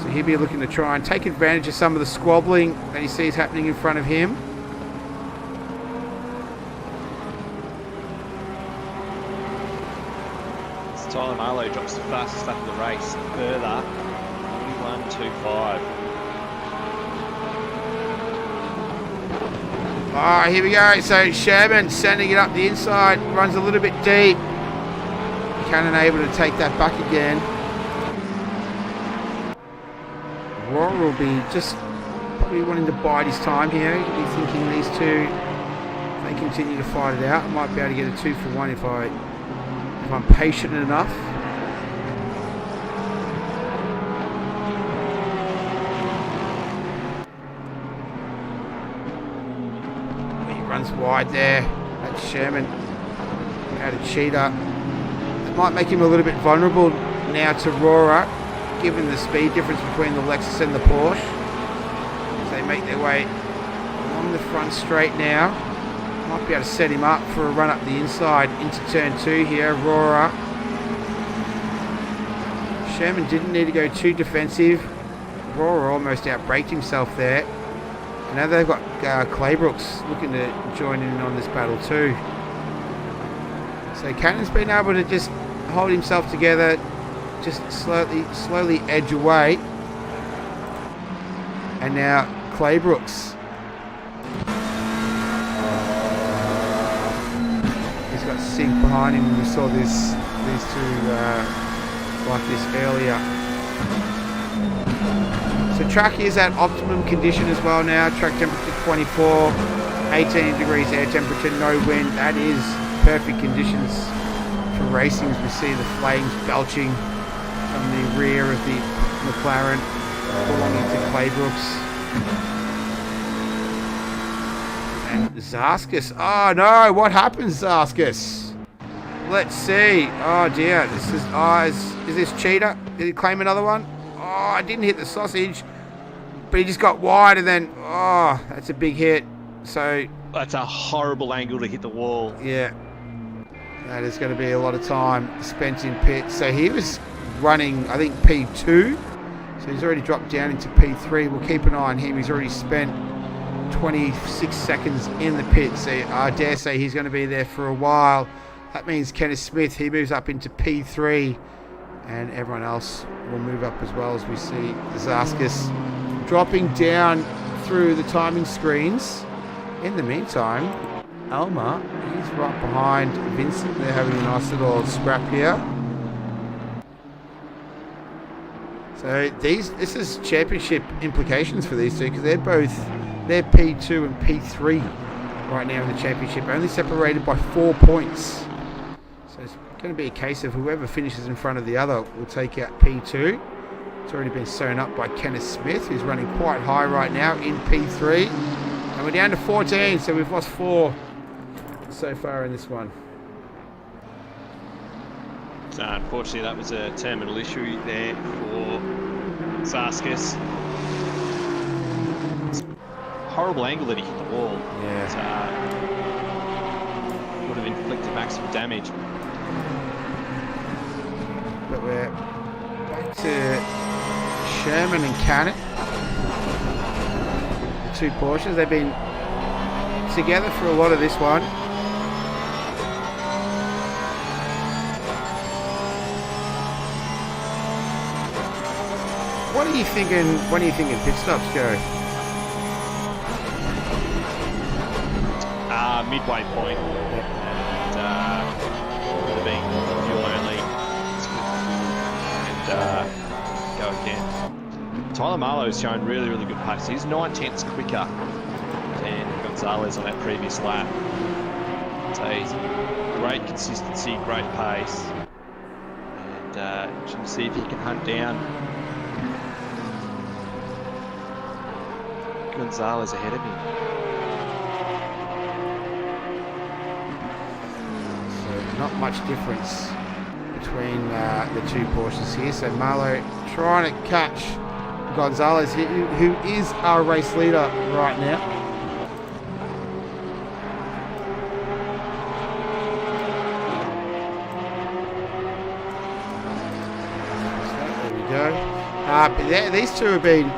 So he'll be looking to try and take advantage of some of the squabbling that he sees happening in front of him. Tyler Marlowe drops the fastest lap of the race further, 21.25. Ah, here we go. So Sherman sending it up the inside, runs a little bit deep. Cannon able to take that back again. Roar will be just probably wanting to bide his time here. He'll be thinking these two, if they continue to fight it out, I might be able to get a 2 for 1 if I'm patient enough. He runs wide there. That's Sherman out of Cheetah. It might make him a little bit vulnerable now to Rora, given the speed difference between the Lexus and the Porsche. As they make their way along the front straight now. Might be able to set him up for a run up the inside into turn 2 here. Rora. Sherman didn't need to go too defensive. Rora almost outbraked himself there. And now they've got Claybrooks looking to join in on this battle too. So Cannon's been able to just hold himself together, just slowly edge away. And now Claybrooks. Got Sink behind him. We saw these two like this earlier. So track is at optimum condition as well now. Track temperature 24, 18 degrees air temperature, no wind. That is perfect conditions for racing, as we see the flames belching from the rear of the McLaren belonging to Claybrooks. And Zaskis. Oh no, what happens, Zaskis? Let's see. Oh dear. This is is this Cheetah? Did he claim another one? Oh, I didn't hit the sausage. But he just got wide and then that's a big hit. So that's a horrible angle to hit the wall. Yeah. That is going to be a lot of time spent in pit. So he was running, I think, P2. So he's already dropped down into P3. We'll keep an eye on him. He's already spent 26 seconds in the pit, so I dare say he's going to be there for a while. That means Kenneth Smith, he moves up into P3, and everyone else will move up as well, as we see Zaskis dropping down through the timing screens. In the meantime, Alma, he's right behind Vincent. They're having a nice little scrap here. So this is championship implications for these two, because they're P2 and P3 right now in the championship, only separated by 4 points. So it's going to be a case of whoever finishes in front of the other will take out P2. It's already been sewn up by Kenneth Smith, who's running quite high right now in P3. And we're down to 14, so we've lost 4 so far in this one. So unfortunately, that was a terminal issue there for Zaskis. Horrible angle that he hit the wall. Yeah. Would have inflicted maximum damage. But we're back back to Sherman and Cannon. The two Porsches. They've been together for a lot of this one. What are you thinking? When are you thinking pit stops, Joe? Midway point. Yep. And would have been fuel only. And go again. Tyler Marlowe's shown really, really good pace. He's 9/10ths quicker than Gonzalez on that previous lap. So he's great consistency, great pace. And you can see if he can hunt down Gonzalez ahead of him. So not much difference between the two Porsches here. So Marlowe trying to catch Gonzalez, who is our race leader right now. So there we go. But these two have been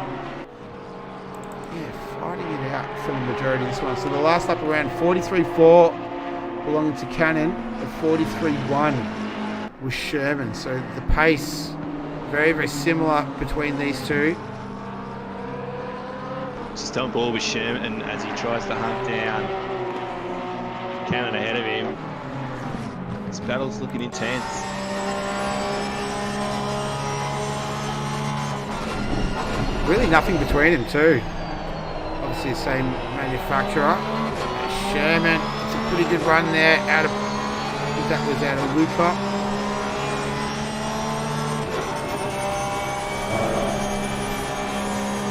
fighting it out for the majority of this one. So the last lap around 43.4 belonging to Cannon, and 43.1 was Sherman. So the pace very, very similar between these two. Just on board with Sherman as he tries to hunt down Cannon ahead of him. This battle's looking intense. Really nothing between them too. Obviously the same manufacturer. Sherman, it's a pretty good run there out of, I think that was out of Luca.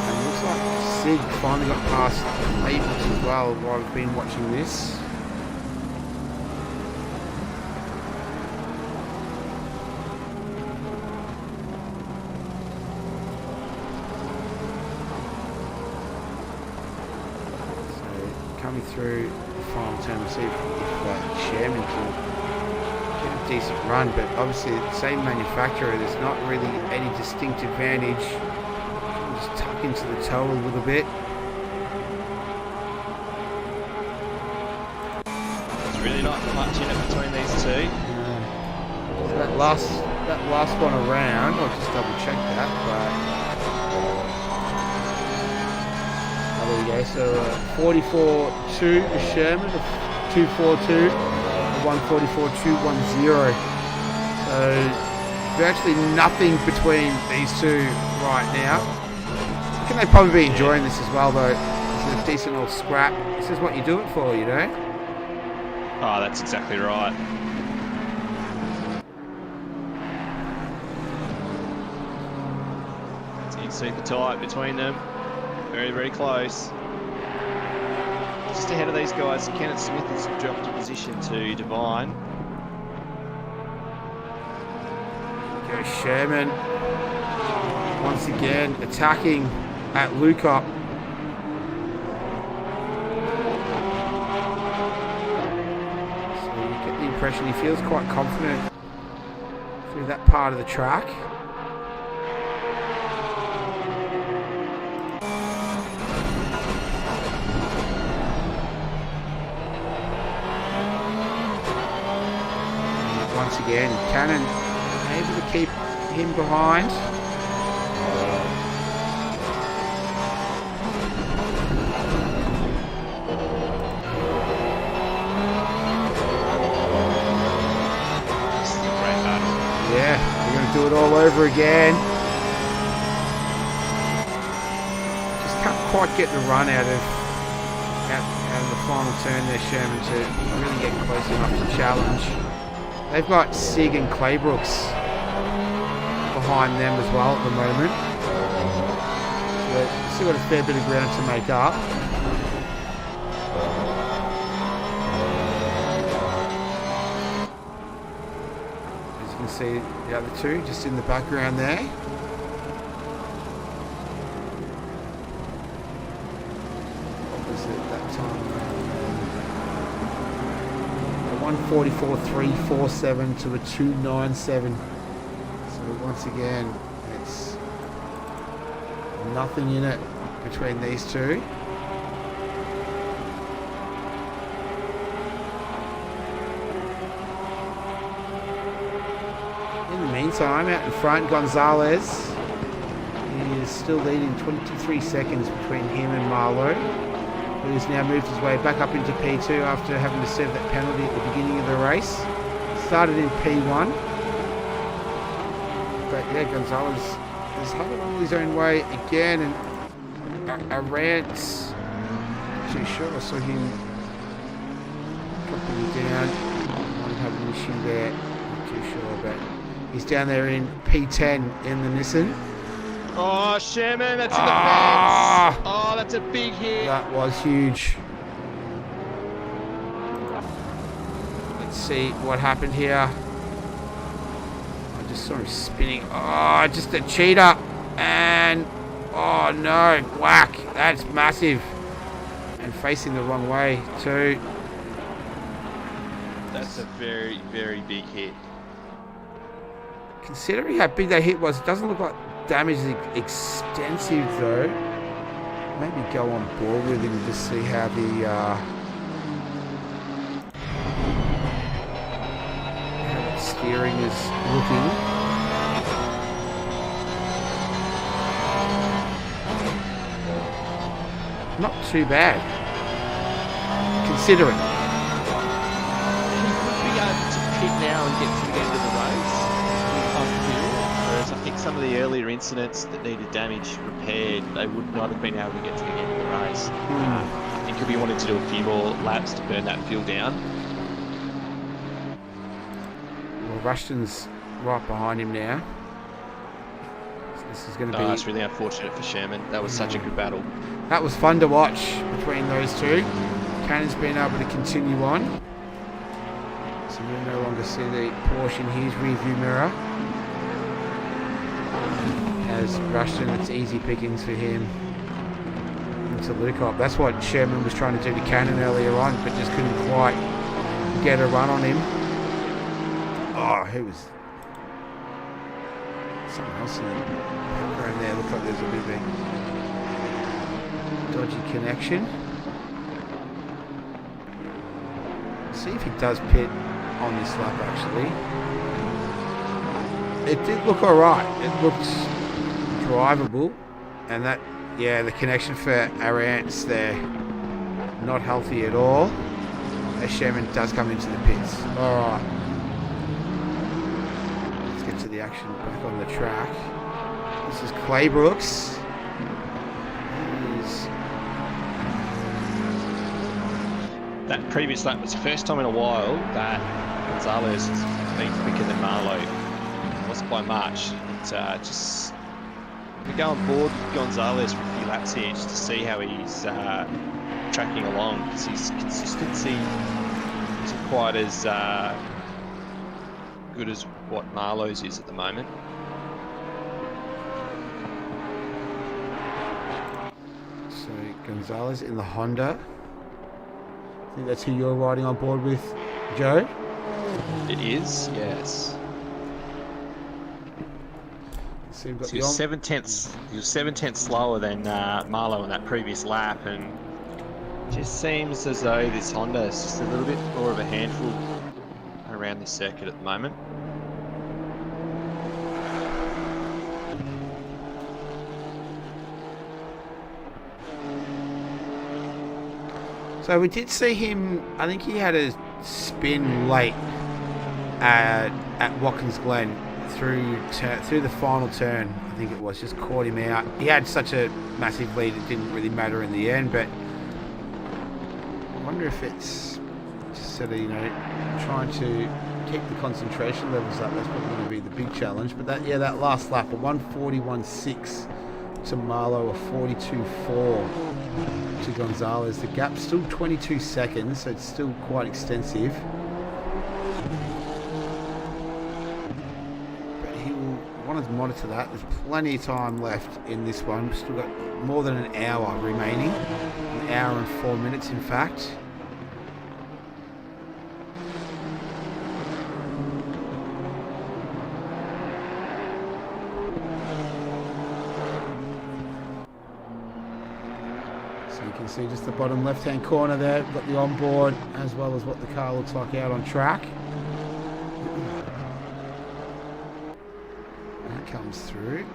And it looks like Sig finally got past Labels as well while I've been watching this. Coming through the final turn, we'll see if Sherman can get a decent run, but obviously the same manufacturer, there's not really any distinct advantage. Just tuck into the toe a little bit. There's really not much in it between these two. So that last one around, I'll just double check that, but there we go, so 44.2 is Sherman, 242, 144.210. So virtually nothing between these two right now. I think they'd probably be enjoying this as well though. This is a decent old scrap. This is what you do it for, you know? Oh, that's exactly right. So you can see the tight between them. Very, very close. Just ahead of these guys, Kenneth Smith has dropped a position to Divine. Go Sherman. Once again, attacking at Luca. So you get the impression he feels quite confident through that part of the track. Once again, Cannon able to keep him behind. Yeah, we're going to do it all over again. Just can't quite get the run out of the final turn there, Sherman, to really get close enough to challenge. They've got Sig and Claybrooks behind them as well at the moment. So they've still got a fair bit of ground to make up. As you can see, the other two just in the background there. What was it that time? 144.347 to a 297. So once again, Nothing in it between these two. In the meantime, out in front, Gonzalez is still leading 23 seconds between him and Marlowe, who has now moved his way back up into P2 after having to serve that penalty at the beginning of the race. Started in P1. But yeah, Gonzalez has had it all his own way again, and Arant's too sure. I saw him dropping down. Might have an issue there. Not too sure, but he's down there in P10 in the Nissan. Oh, Sherman, that's in the fence. Oh, that's a big hit. That was huge. Let's see what happened here. I just saw him spinning. Oh, just a cheater. And, oh no, whack. That's massive. And facing the wrong way too. That's a very, very big hit. Considering how big that hit was, it doesn't look like damage is extensive though. Maybe go on board with him to see how the steering is looking. Not too bad, considering. He could be able to pit now and get to the end of the race. Whereas I think some of the earlier incidents that needed damage repaired, they would not have been able to get to the end of the race. I think he'll be wanting to do a few more laps to burn that fuel down. Well, Rushton's right behind him now. So this is going to be... It's really unfortunate for Sherman. That was such a good battle. That was fun to watch between those two. Cannon's been able to continue on. So you'll no longer see the Porsche in his rearview mirror. As Rushton, it's easy pickings for him into Lukop. That's what Sherman was trying to do to Cannon earlier on, but just couldn't quite get a run on him. Oh, who was... Someone else in the background there. Looked like there's a bit of a dodgy connection. See if he does pit on this lap actually. It did look alright. It looked drivable, and that, yeah, the connection for Arant's there, not healthy at all. As Sherman does come into the pits. Alright. Let's get to the action back on the track. This is Claybrooks. That previous lap was the first time in a while that Gonzalez has been quicker than Marlowe. It wasn't by much. Just we go on board with Gonzalez for a few laps here just to see how he's tracking along, because his consistency isn't quite as good as what Marlowe's is at the moment. So Gonzalez in the Honda. I think that's who you're riding on board with, Joe? It is, yes. So you've got He was 7/10. He was 7/10 slower than Marlowe on that previous lap, and it just seems as though this Honda is just a little bit more of a handful around this circuit at the moment. So we did see him, I think he had a spin late at Watkins Glen through the final turn, I think it was, just caught him out. He had such a massive lead, it didn't really matter in the end, but I wonder if it's just sort of, you know, trying to keep the concentration levels up. That's probably going to be the big challenge. But that last lap, a 141.6 to Marlowe, a 42.4 to Gonzalez. The gap's still 22 seconds, so it's still quite extensive. But he will want to monitor that. There's plenty of time left in this one. We've still got more than an hour remaining. An hour and 4 minutes, in fact. see just the bottom left-hand corner there. We've got the onboard as well as what the car looks like out on track. That comes through.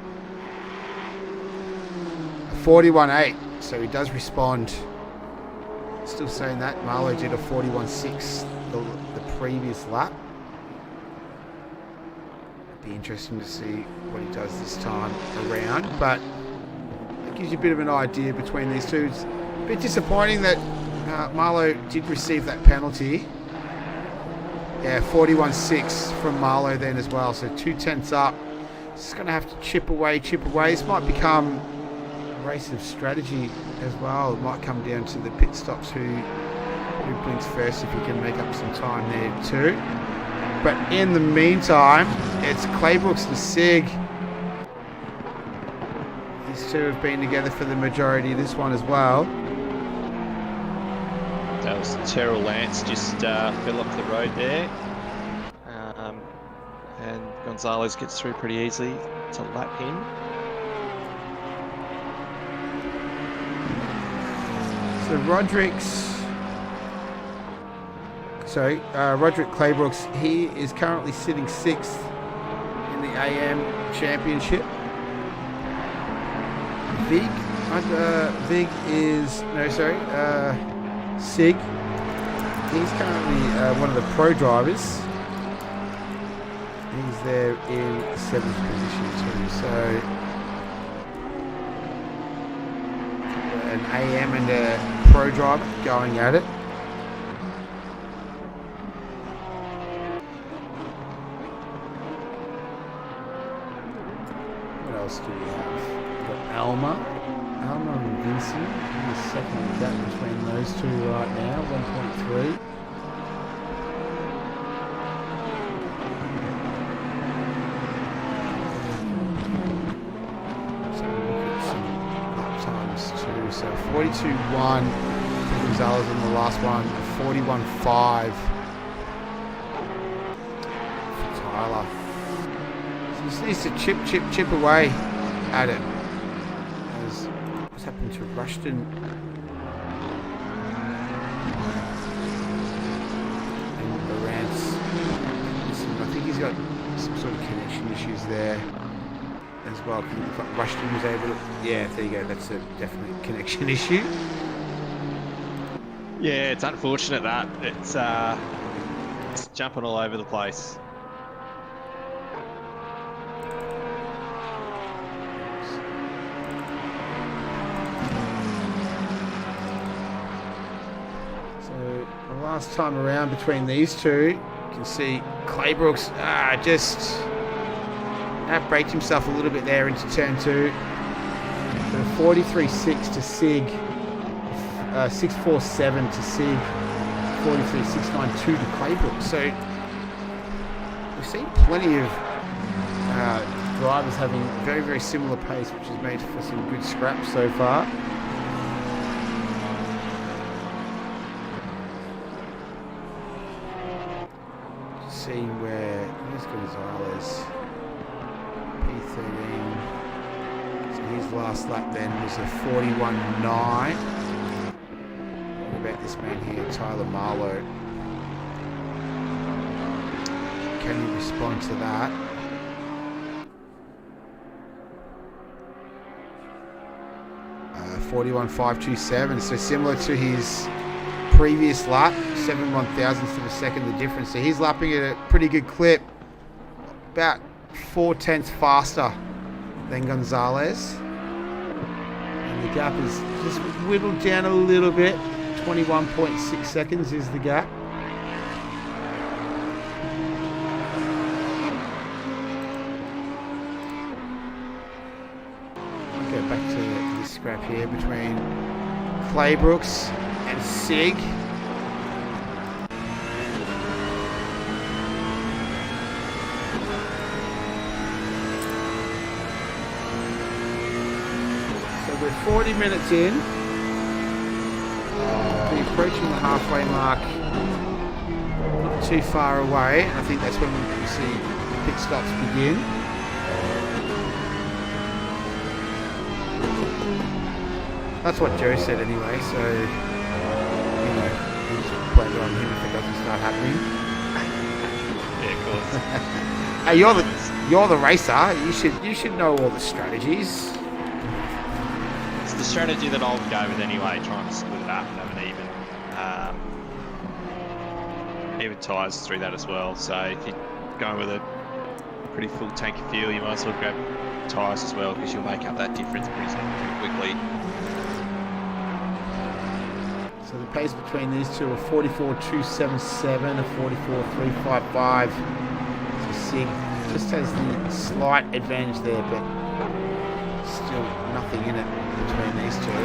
A 41.8, so he does respond. Still saying that. Marlo did a 41.6 the previous lap. It'd be interesting to see what he does this time around, but it gives you a bit of an idea between these two. It's a bit disappointing that Marlo did receive that penalty. Yeah, 41.6 from Marlo then as well, so 2/10 up. Just going to have to chip away. This might become a race of strategy as well. It might come down to the pit stops who blinks first if he can make up some time there too. But in the meantime, it's Claybrooks and Sig. These two have been together for the majority of this one as well. That was Terrell Lance just fell off the road there. And Gonzalez gets through pretty easily to lap him. So Roderick Claybrooks, he is currently sitting 6th in the AM Championship. Sig, he's currently one of the pro drivers. He's there in 7th position too, so an AM and a pro driver going at it. What else do we have? We've got Alma and Vincent. The second gap between those two right now, 1.3. So we'll look at some lap times too. So 42.1 for Gonzalez in the last one, 41.5 for Tyler. So he just needs to chip away at it. What's happened to Rushton? And Lawrence. I think he's got some sort of connection issues there as well. Rushton was able to... Yeah, there you go. That's a definite connection issue. Yeah, it's unfortunate that. It's jumping all over the place. Last time around between these two, you can see Claybrooks just outbraked himself a little bit there into turn 2. So 43.6 to Sig, 6.47 to Sig, 43.692 to Claybrooks. So we've seen plenty of drivers having very, very similar pace, which has made for some good scraps so far. Seeing where's Gonzalez, P13. So his last lap then was a 41.9. What about this man here, Tyler Marlowe? Can he respond to that? Uh, 41.527. So similar to his previous lap, 7 1,000ths of a second the difference. So he's lapping at a pretty good clip, about 4/10 faster than Gonzalez. And the gap is just whittled down a little bit. 21.6 seconds is the gap. I'll go back to this scrap here between Claybrooks and Sig. So we're 40 minutes in. We're approaching the halfway mark. Not too far away. And I think that's when we see pit stops begin. That's what Joe said anyway, so, you know, you just blame it on him if it doesn't start happening. Yeah, of course. Hey, you're the racer. You should know all the strategies. It's the strategy that I'll go with anyway, try and split it up and have an even tyres through that as well. So if you're going with a pretty full tank of fuel, you might as well grab tyres as well, because you'll make up that difference pretty quickly. So the pace between these two are 44.277 and 44.355. So Sig just has the slight advantage there, but still nothing in it between these two.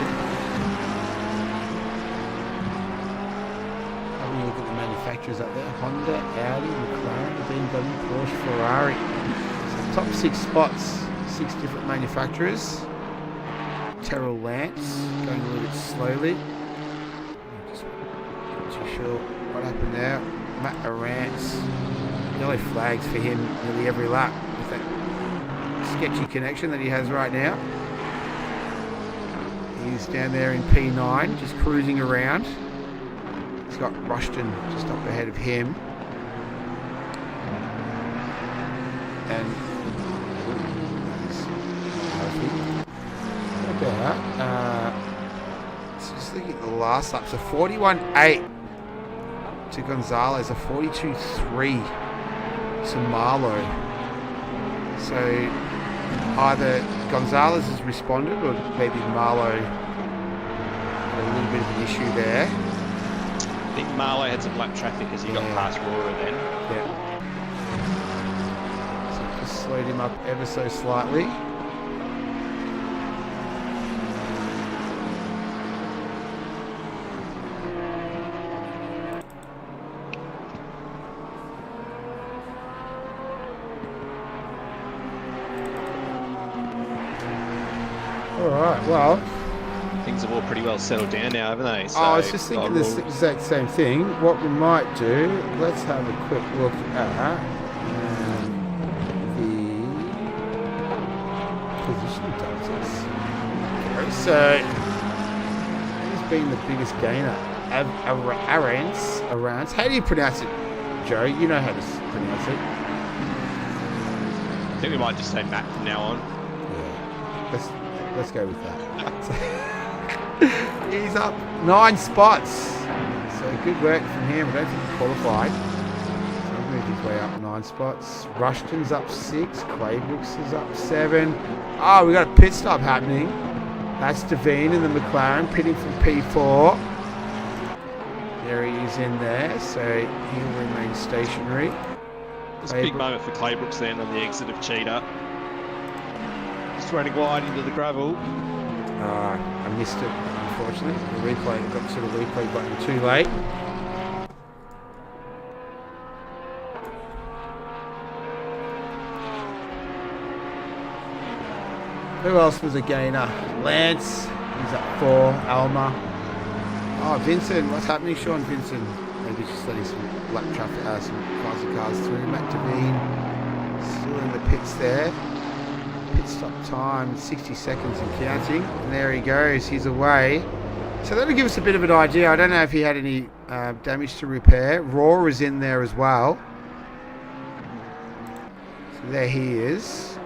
Having a look at the manufacturers up there: Honda, Audi, McLaren, BMW, Porsche, Ferrari. So top 6 spots, 6 different manufacturers. Terrell Lance going a little bit slowly. Just not too sure what happened there. Matt Arantz, yellow flags for him nearly every lap with that sketchy connection that he has right now. He's down there in P9, just cruising around. He's got Rushton just up ahead of him. And so just looking at the last lap, so 41.8 to Gonzalez, a 42.3 to Marlowe. So either Gonzalez has responded, or maybe Marlowe had a little bit of an issue there. I think Marlowe had some lap traffic as he got past Rohrer then. Yeah. So just slowed him up ever so slightly. Alright, well, things have all pretty well settled down now, haven't they? So I was just thinking this exact same thing. What we might do, let's have a quick look at the position deltas. Okay, so he's been the biggest gainer. Arantz. How do you pronounce it, Joe? You know how to pronounce it. I think we might just say Matt from now on. Yeah. Let's go with that. He's up 9 spots. So good work from him. I don't think he qualified. So he's moved his way up 9 spots. Rushton's up 6. Claybrooks is up 7. Oh, we got a pit stop happening. That's Devine in the McLaren pitting from P4. There he is in there. So he'll remain stationary. It's a big moment for Claybrooks then on the exit of Cheetah. Just running wide into the gravel. I missed it, unfortunately. The replay got to the replay button too late. Who else was a gainer? Lance, he's up 4. Alma. Oh, Vincent, what's happening, Sean Vincent? Maybe just letting some lap traffic, some faster cars through. Matt Devine, still in the pits there. Pit stop time, 60 seconds and counting. And there he goes, he's away. So that'll give us a bit of an idea. I don't know if he had any damage to repair. Raw is in there as well. So there he is.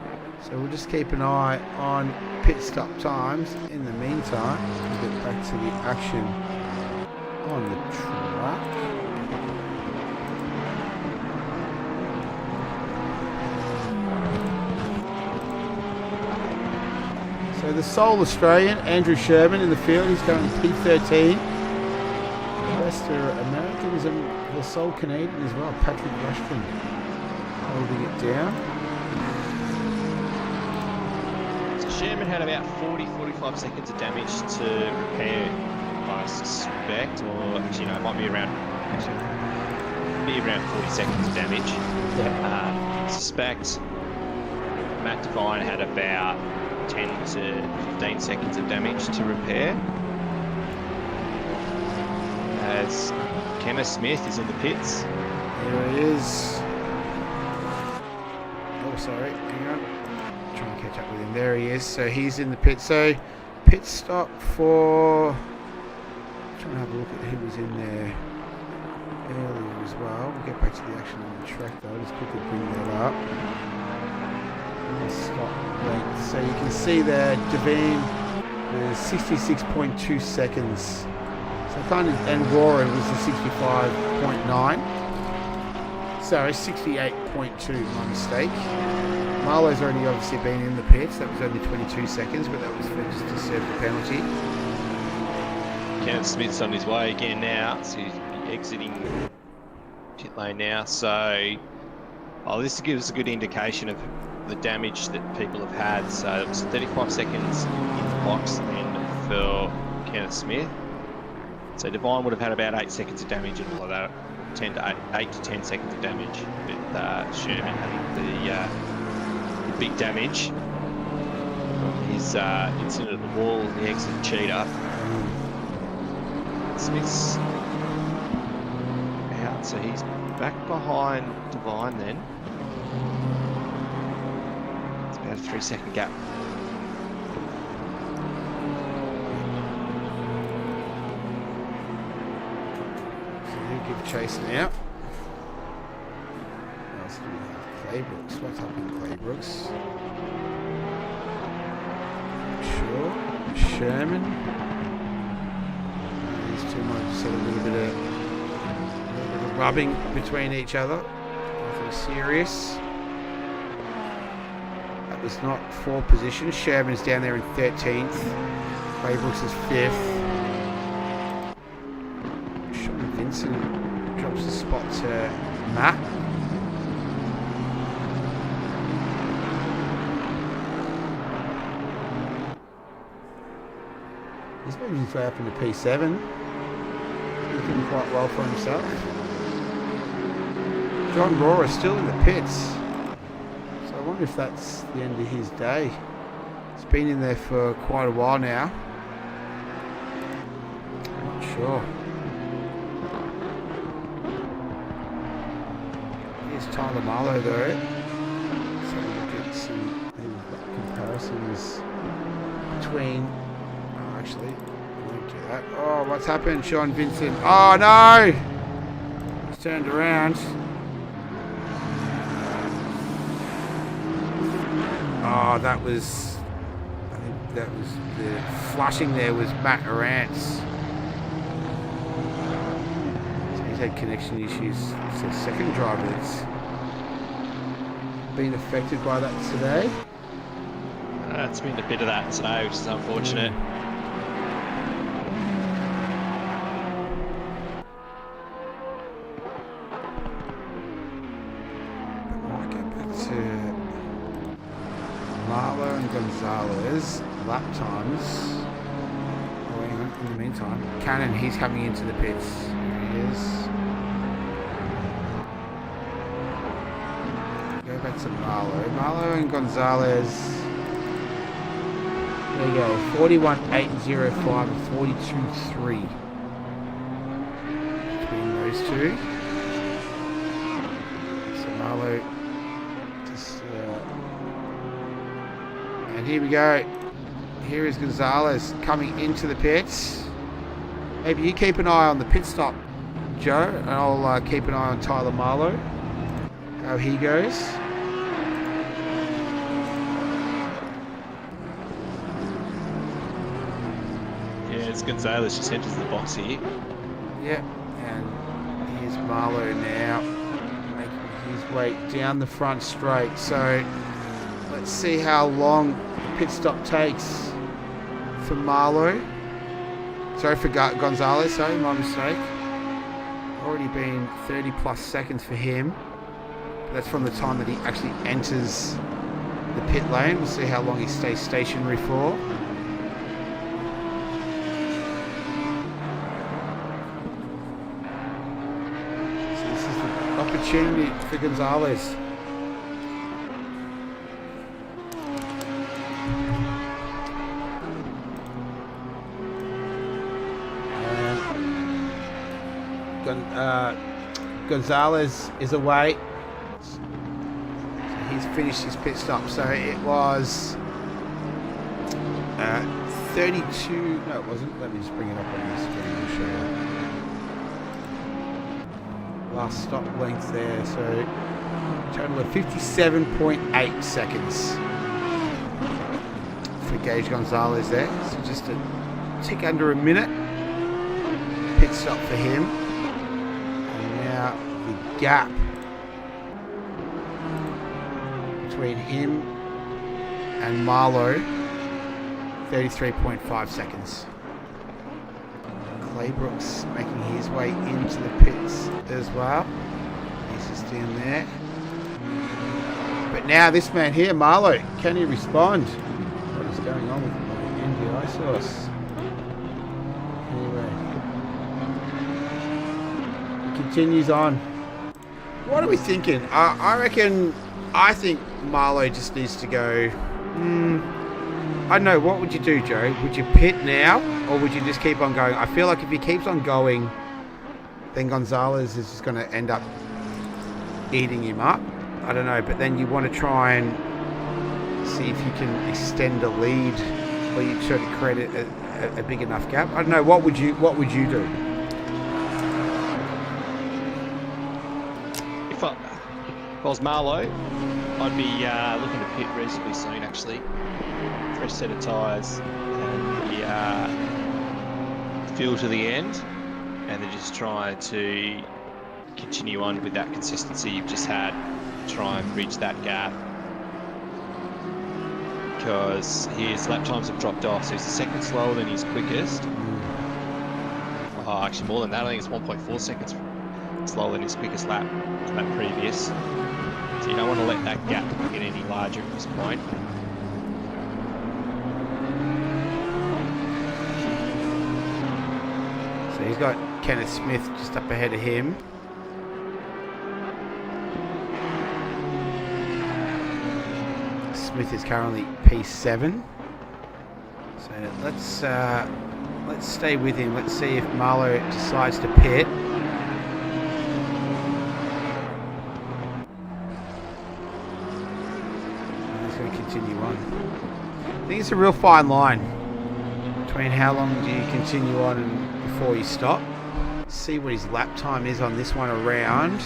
So we'll just keep an eye on pit stop times. In the meantime, we'll get back to the action on the track. So the sole Australian, Andrew Sherman in the field, he's going P13. The rest are Americans and the sole Canadian as well, Patrick Rushton holding it down. So Sherman had about 40-45 seconds of damage to repair, I suspect, or actually no, it might be around 40 seconds of damage. Yeah. Suspect Matt Devine had about 10 to 15 seconds of damage to repair. As Kenneth Smith is in the pits. There he is. Oh, sorry. Hang on. Try and catch up with him. There he is. So he's in the pit. So pit stop for... I'm trying to have a look at who was in there earlier as well. We'll get back to the action on the track though. Just quickly bring that up. Stop length. So you can see there, Devine was 66.2 seconds. So kind of, and Roaring was the 65.9. Sorry, 68.2, my mistake. Marlowe's already obviously been in the pits. That was only 22 seconds, but that was for just to serve the penalty. Kenneth Smith's on his way again now, so he's exiting pit lane now. So, this gives a good indication of the damage that people have had. So it was 35 seconds in the box then for Kenneth Smith. So Devine would have had about 8 seconds of damage and all of that. 8 to 10 seconds of damage with Sherman having the big damage from his incident at the wall, the exit cheater. Smith's out, so he's back behind Devine then. It's about a 3-second gap. Give chasing out. Else do we have? Claybrooks. What's up in Claybrooks? Sure. Sherman. These two might just have a little bit of rubbing between each other. Nothing serious. That was not for position. Sherman's down there in 13th. Claybrooks is 5th. Vincent drops the spot to Matt. He's moving his way up into P7. Looking quite well for himself. John Rohrer still in the pits. So I wonder if that's the end of his day. He's been in there for quite a while now. I'm not sure. Tyler Marlowe though. So look at some comparisons between. Oh, actually, I won't do that. Oh, what's happened, Sean Vincent? Oh no! He's turned around. Oh, that was. I think that was the flushing there was Matt Arantz. So he's had connection issues. It's the second driver that's been affected by that today. It's been a bit of that today, which is unfortunate. But I get back to Marlowe and Gonzalez lap times. Oh, hang on, in the meantime, Cannon, he's coming into the pits. Here he is. Back to Marlowe and Gonzalez. There you go. 41.805 and 42.3 between those two. So Marlowe just and here we go. Here is Gonzalez coming into the pits. Maybe you keep an eye on the pit stop, Joe, and I'll keep an eye on Tyler Marlowe. How he goes. Gonzalez just enters the box here. Yep, and here's Marlowe now making his way down the front straight. So let's see how long the pit stop takes for Marlowe. Sorry for Gonzalez, sorry, my mistake. Already been 30 plus seconds for him. That's from the time that he actually enters the pit lane. We'll see how long he stays stationary for. Opportunity for Gonzalez. Gonzalez is away. So he's finished his pit stop. So it was 32. No, it wasn't. Let me just bring it up on the screen and show you. Last stop length there. So total of 57.8 seconds for Gage Gonzalez there. So just a tick under a minute. Pit stop for him. And now the gap between him and Marlowe, 33.5 seconds. Claybrooks making his way into the pits as well. He's just in there. But now this man here, Marlowe, can he respond? What is going on with my NDI source? Anyway, he continues on. What are we thinking? I think Marlowe just needs to go. I don't know. What would you do, Joe? Would you pit now, or would you just keep on going? I feel like if he keeps on going, then Gonzalez is just going to end up eating him up. I don't know, but then you want to try and see if you can extend a lead, or you try to create a big enough gap. I don't know. What would you do? If I was Marlowe, I'd be looking to pit reasonably soon, actually. Fresh set of tyres and the fuel to the end, and then just try to continue on with that consistency you've just had. Try and bridge that gap, because his lap times have dropped off, so he's a second slower than his quickest. Oh, actually more than that. I think it's 1.4 seconds slower than his quickest lap previous. So you don't want to let that gap get any larger at this point. So he's got Kenneth Smith just up ahead of him. Smith is currently P7. So let's stay with him. Let's see if Marlowe decides to pit. He's going to continue on. I think it's a real fine line between how long do you continue on and before you stop. See what his lap time is on this one around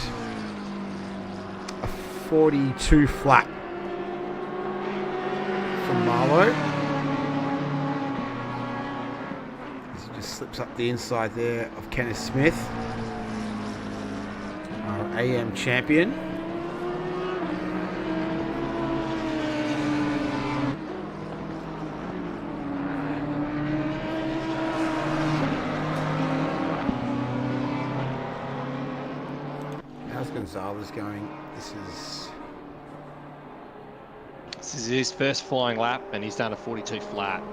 a 42 flat from Marlowe. He just slips up the inside there of Kenneth Smith, our AM champion. How's Gonzalez going? This is his first flying lap, and he's done a 42 flat.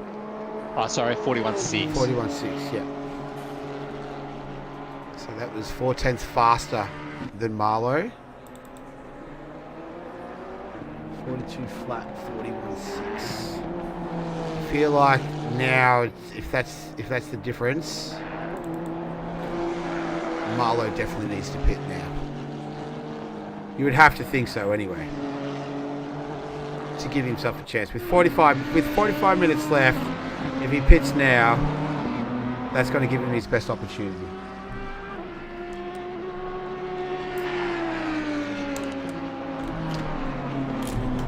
Oh, sorry, 41.6. 41.6, yeah. So that was 4/10 faster than Marlowe. 42 flat, 41.6. Feel like now, if that's the difference, Marlowe definitely needs to pit now. You would have to think so anyway, to give himself a chance. With 45 minutes left, if he pits now, that's going to give him his best opportunity.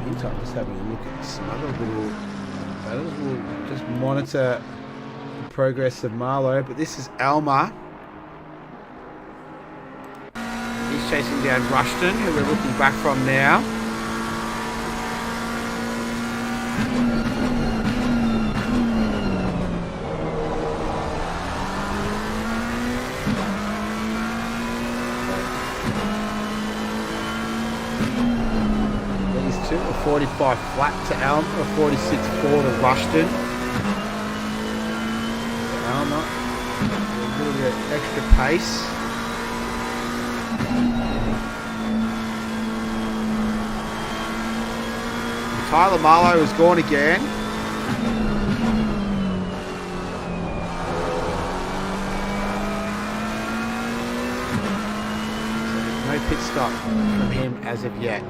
Meantime, just having a look at some other little battles. We'll just monitor the progress of Marlowe, but this is Alma. He's chasing down Rushton, who we're looking back from now. These two, a 45 flat to Alma, a 46.4 to Rushton. Alma, a little bit of extra pace. Tyler Marlowe is gone again. No pit stop from him as of yet.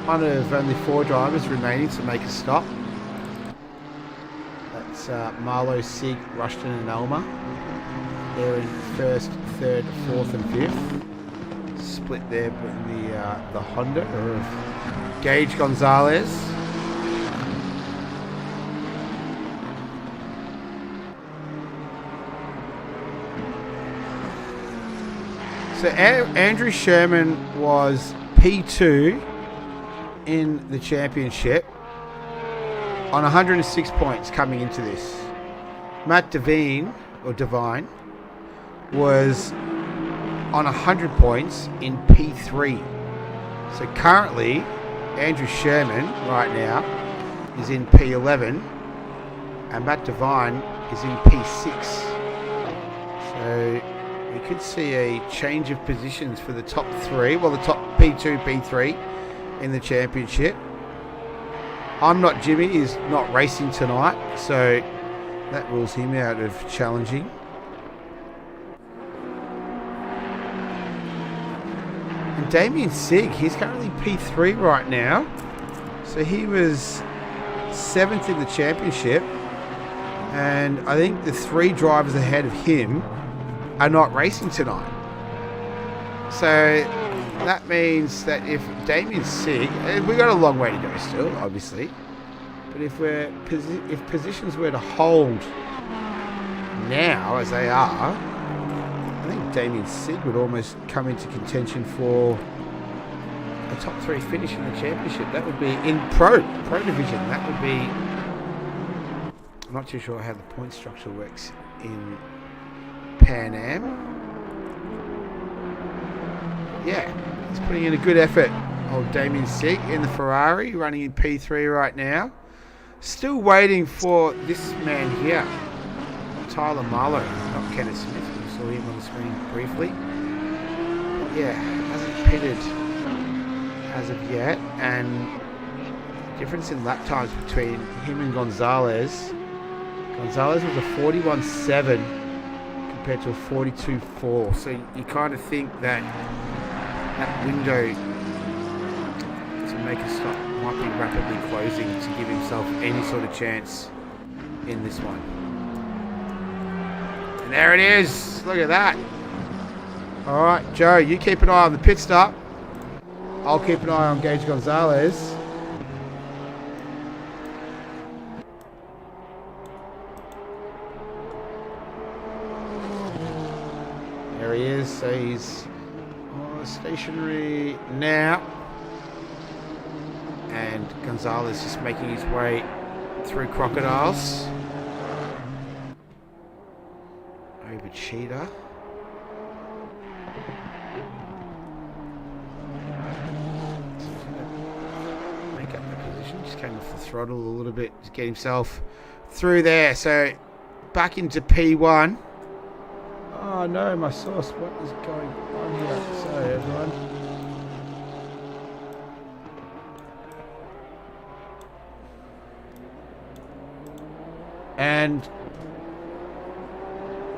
One of only 4 drivers remaining to make a stop. It's Marlowe, Sig, Rushton and Elmer. They're in first, third, fourth and fifth. Split there with the Honda of Gage Gonzalez. So Andrew Sherman was P2 in the championship on 106 points coming into this. Matt Devine was on 100 points in P3. So currently Andrew Sherman right now is in P11 and Matt Devine is in P6. So we could see a change of positions for the top three. Well, the top P2, P3 in the championship. I'm Not Jimmy is not racing tonight, so that rules him out of challenging. And Damien Sig, he's currently P3 right now. So he was 7th in the championship. And I think the 3 drivers ahead of him are not racing tonight. So that means that if Damien Sig, we've got a long way to go still, obviously, but if positions were to hold now as they are, I think Damien Sig would almost come into contention for a top 3 finish in the championship. That would be in pro division. That would be, I'm not too sure how the point structure works in Pan Am. Yeah, he's putting in a good effort. Old Damien Sig in the Ferrari, running in P3 right now. Still waiting for this man here, Tyler Marlowe, not Kenneth Smith. We saw him on the screen briefly. But yeah, hasn't pitted as of yet, and the difference in lap times between him and Gonzalez. Gonzalez was a 41.7. compared to a 42.4. So you kind of think that that window to make a stop might be rapidly closing to give himself any sort of chance in this one. And there it is. Look at that. All right, Joe, you keep an eye on the pit stop. I'll keep an eye on Gage Gonzalez. There he is. So he's stationary now. And Gonzalez just making his way through Crocodiles. Over Cheetah. Make up the position. Just came off the throttle a little bit to get himself through there. So back into P1. Oh no, my sauce. What is going on here? Sorry, everyone. And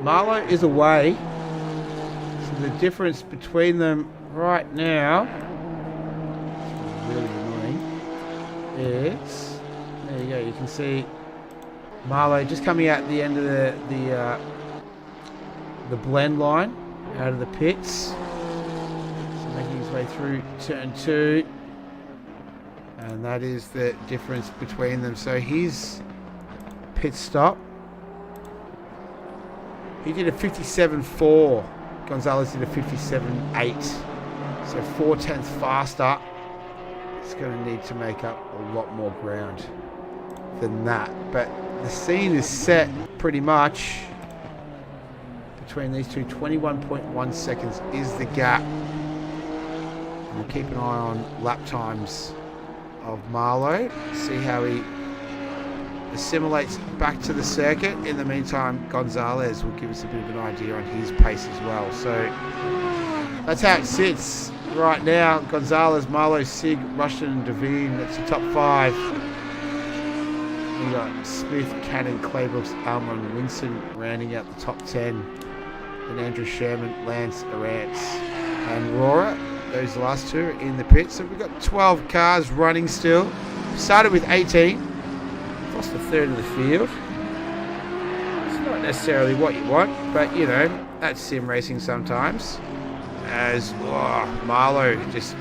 Marlowe is away. So the difference between them right now, really annoying, is, there you go, you can see Marlowe just coming out the end of the blend line out of the pits. So making his way through turn 2. And that is the difference between them. So his pit stop, he did a 57.4. Gonzalez did a 57.8. So 0.4 faster. It's going to need to make up a lot more ground than that. But the scene is set pretty much between these two. 21.1 seconds is the gap. And we'll keep an eye on lap times of Marlowe. See how he assimilates back to the circuit. In the meantime, Gonzalez will give us a bit of an idea on his pace as well. So that's how it sits right now. Gonzalez, Marlowe, Sig, Rushton and Devine. That's the top 5. We've got Smith, Cannon, Claybrooks, Almer and Winson rounding out the top 10. And Andrew Sherman, Lance, Arantz and Rora. Those last two are in the pit. So we've got 12 cars running still. Started with 18. Lost a third of the field. necessarily what you want, but you know, that's sim racing sometimes. As Marlowe just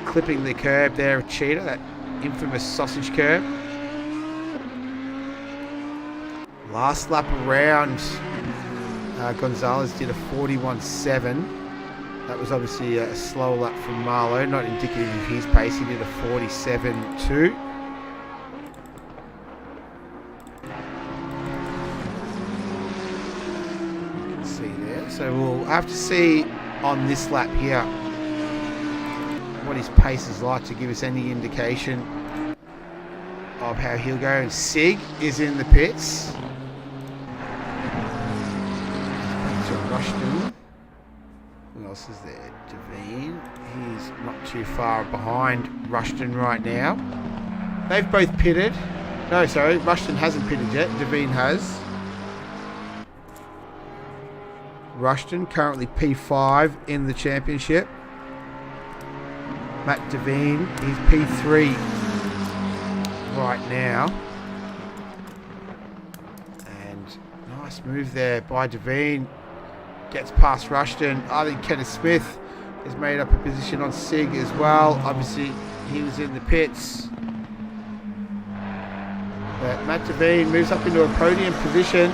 clipping the curb there of Cheetah, that infamous sausage curb. Last lap around, Gonzalez did a 41.7. That was obviously a slow lap from Marlowe, not indicative of his pace. He did a 47.2. So we'll have to see on this lap here what his pace is like to give us any indication of how he'll go. And Sig is in the pits. Rushton. Who else is there? Devine. He's not too far behind Rushton right now. They've both pitted. No, sorry, Rushton hasn't pitted yet. Devine has. Rushton currently P5 in the championship. Matt Devine, he's P3 right now. And nice move there by Devine. Gets past Rushton. I think Kenneth Smith has made up a position on Sig as well. Obviously, he was in the pits. But Matt Devine moves up into a podium position.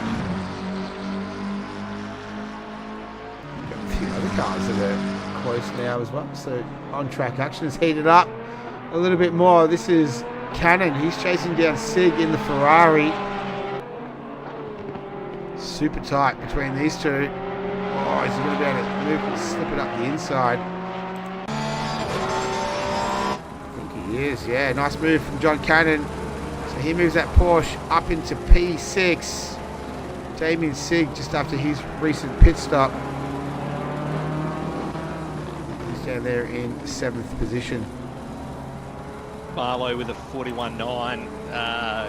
Cars that are close now as well, so on track action has heated up a little bit more. This is Cannon, he's chasing down Sig in the Ferrari. Super tight between these two. Oh, he's going to be able to move and slip it up the inside. I think he is, yeah. Nice move from John Cannon. So he moves that Porsche up into P6. Damien Sig just after his recent pit stop. Down there in 7th position. Marlowe with a 41.9,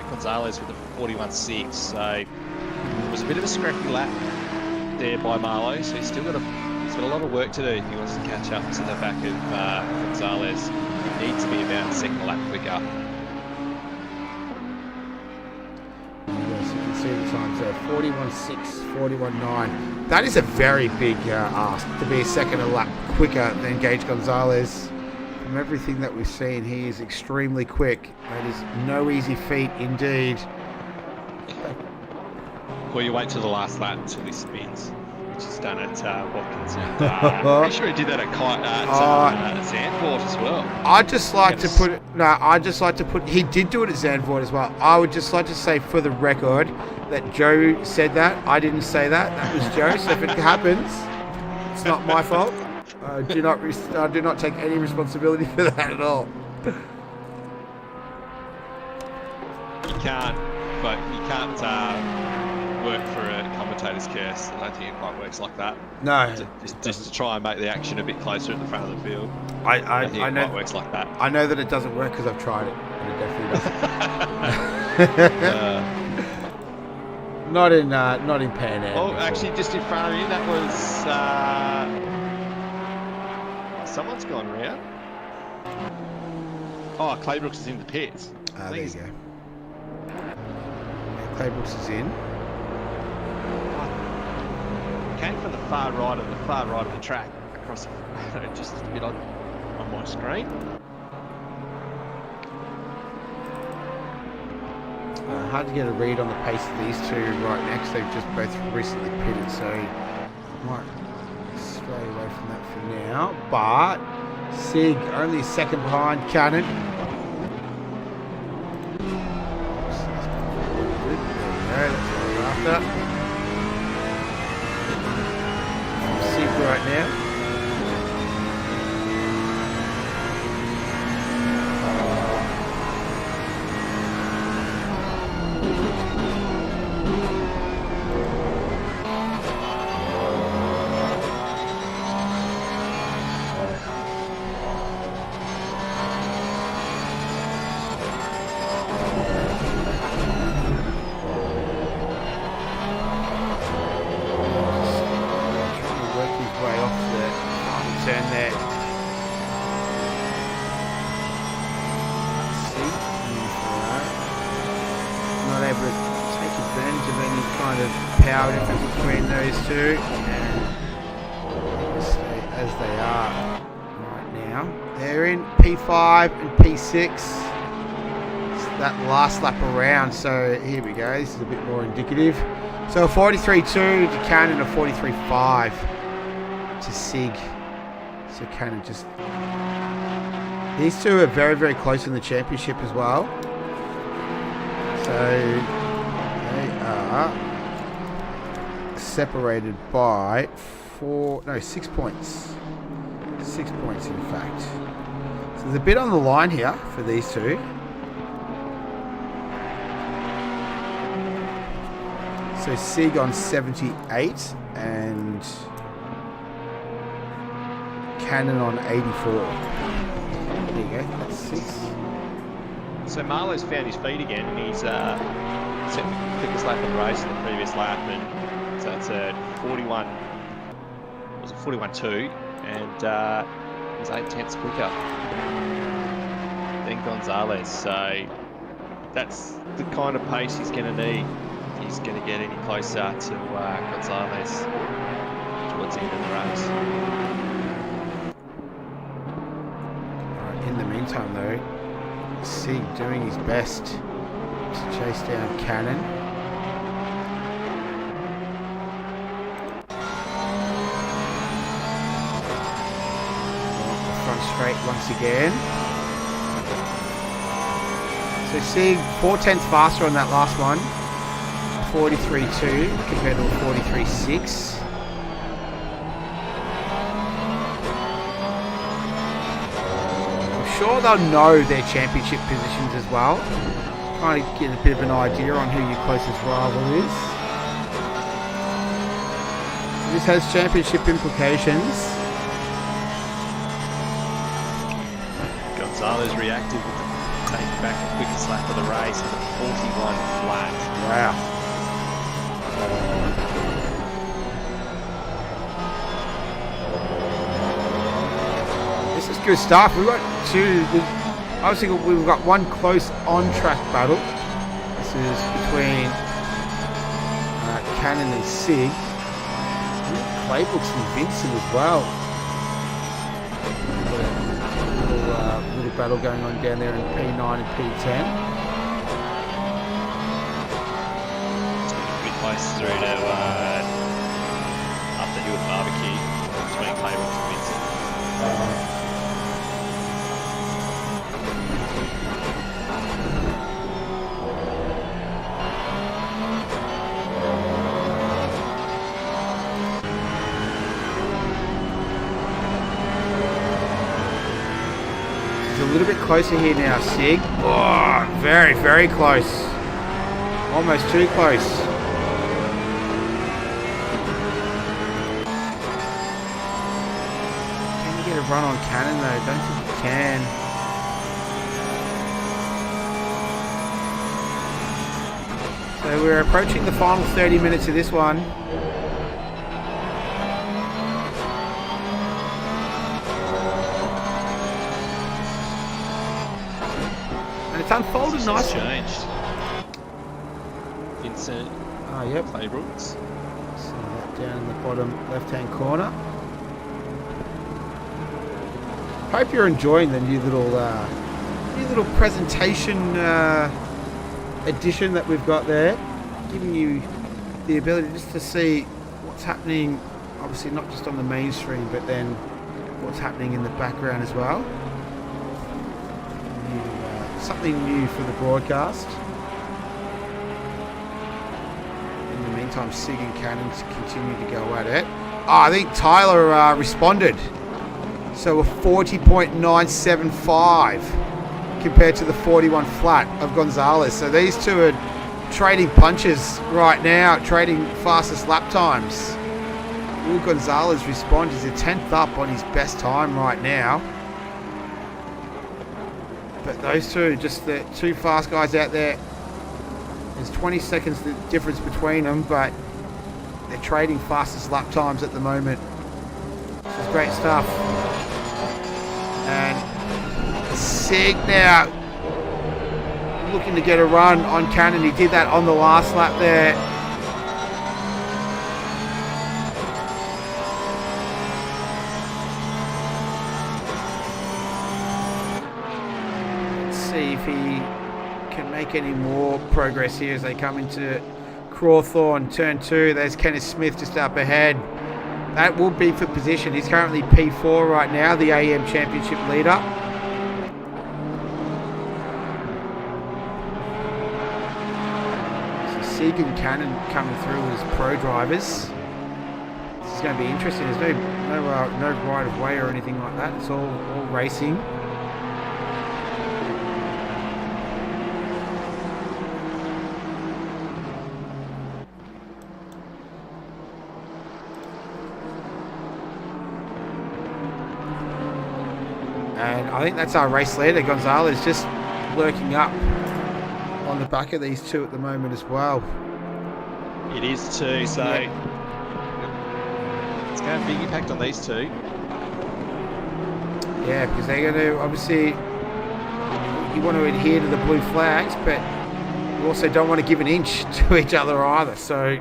Gonzalez with a 41.6. So it was a bit of a scrappy lap there by Marlowe. So he's got a lot of work to do if he wants to catch up to the back of Gonzalez. He needs to be about a second lap quicker. Yes, you can see the times there: 41.6, 41.9. That is a very big ask to be a second a lap quicker than Gage Gonzalez. From everything that we've seen, he is extremely quick. That is no easy feat indeed. Well, you wait till the last lap until he spins, which he's done at Watkins. I'm pretty sure he did that at Zandvoort as well. I'd just like to put it. No, I'd just like to put. He did do it at Zandvoort as well. I would just like to say for the record that Joe said that. I didn't say that. That was Joe. So if it happens, it's not my fault. I do not take any responsibility for that at all. You can't work for a commentator's curse. I don't think it quite works like that. No. Just to try and make the action a bit closer at the front of the field. I think it know quite works like that. I know that it doesn't work because I've tried it, and it definitely doesn't. Not in Pan Am. Oh, actually, just in front of you, that was someone's gone round. Oh, Claybrooks is in the pits. There you go. Claybrooks is in. Came from the far right of the track across just a bit on my screen. Hard to get a read on the pace of these two right now because they've just both recently pitted, so might stray away from that for now. But Sig only a second behind Cannon. There we go, that's what we're after. Sig right now. Not able to take advantage of any kind of power difference between those two, and they stay as they are right now. They're in P5 and P6. It's that last lap around, so here we go. This is a bit more indicative. So a 43.2 to Cannon, a 43.5 to Sig. So Cannon just... These two are very, very close in the championship as well. So they are separated by 6 points. 6 points, in fact. So there's a bit on the line here for these two. So Sig on 78 and Cannon on 84. There you go, that's 6. So Marlowe's found his feet again, and he's set the quickest lap of the race in the previous lap, and so it's a 41. It was a 41.2, and he's 8/10 quicker than Gonzalez. So that's the kind of pace he's going to need. He's going to get any closer to Gonzalez towards the end of the race. In the meantime, though, Sig doing his best to chase down Cannon. Off the front straight once again. So Sig 4/10 faster on that last one. 43.2 compared to a 43.6. Sure, they'll know their championship positions as well. Trying to get a bit of an idea on who your closest rival is. So this has championship implications. Gonzalez reacted with taking back the quickest lap of the race at 41 flat. Wow. This is good stuff. We've got two. Obviously, we've got one close on-track battle. This is between Cannon and Sig. Playbooks and Vincent as well. Little battle going on down there in P9 and P10. Pretty close through to up the hill barbecue between Playbooks and Vincent. A little bit closer here now, Sig. Oh, very, very close. Almost too close. Can you get a run on Cannon though? Don't think you can. So we're approaching the final 30 minutes of this one. It's unfolded nicely. Changed. Vincent. Oh, yep. Playbooks. See that down in the bottom left-hand corner. Hope you're enjoying the new little presentation edition that we've got there, giving you the ability just to see what's happening. Obviously, not just on the mainstream, but then what's happening in the background as well. Something new for the broadcast. In the meantime, Sig and Cannon continue to go at it. Oh, I think Tyler responded. So a 40.975 compared to the 41 flat of Gonzalez. So these two are trading punches right now, trading fastest lap times. Will Gonzalez respond? He's a 10th up on his best time right now. But those two, just the two fast guys out there. There's 20 seconds the difference between them, but they're trading fastest lap times at the moment. This is great stuff. And Sig now looking to get a run on Cannon. He did that on the last lap there. see if he can make any more progress here as they come into Crawthorne turn 2. There's Kenneth Smith just up ahead. That will be for position. He's currently P4 right now, the AM Championship leader. So Sig and Cannon coming through as pro drivers. This is going to be interesting. There's no right of way or anything like that. It's all racing. And I think that's our race leader, Gonzalez, just lurking up on the back of these two at the moment as well. It is too, so it's going to have a big impact on these two. Yeah, because they're going to, obviously, you want to adhere to the blue flags, but you also don't want to give an inch to each other either. So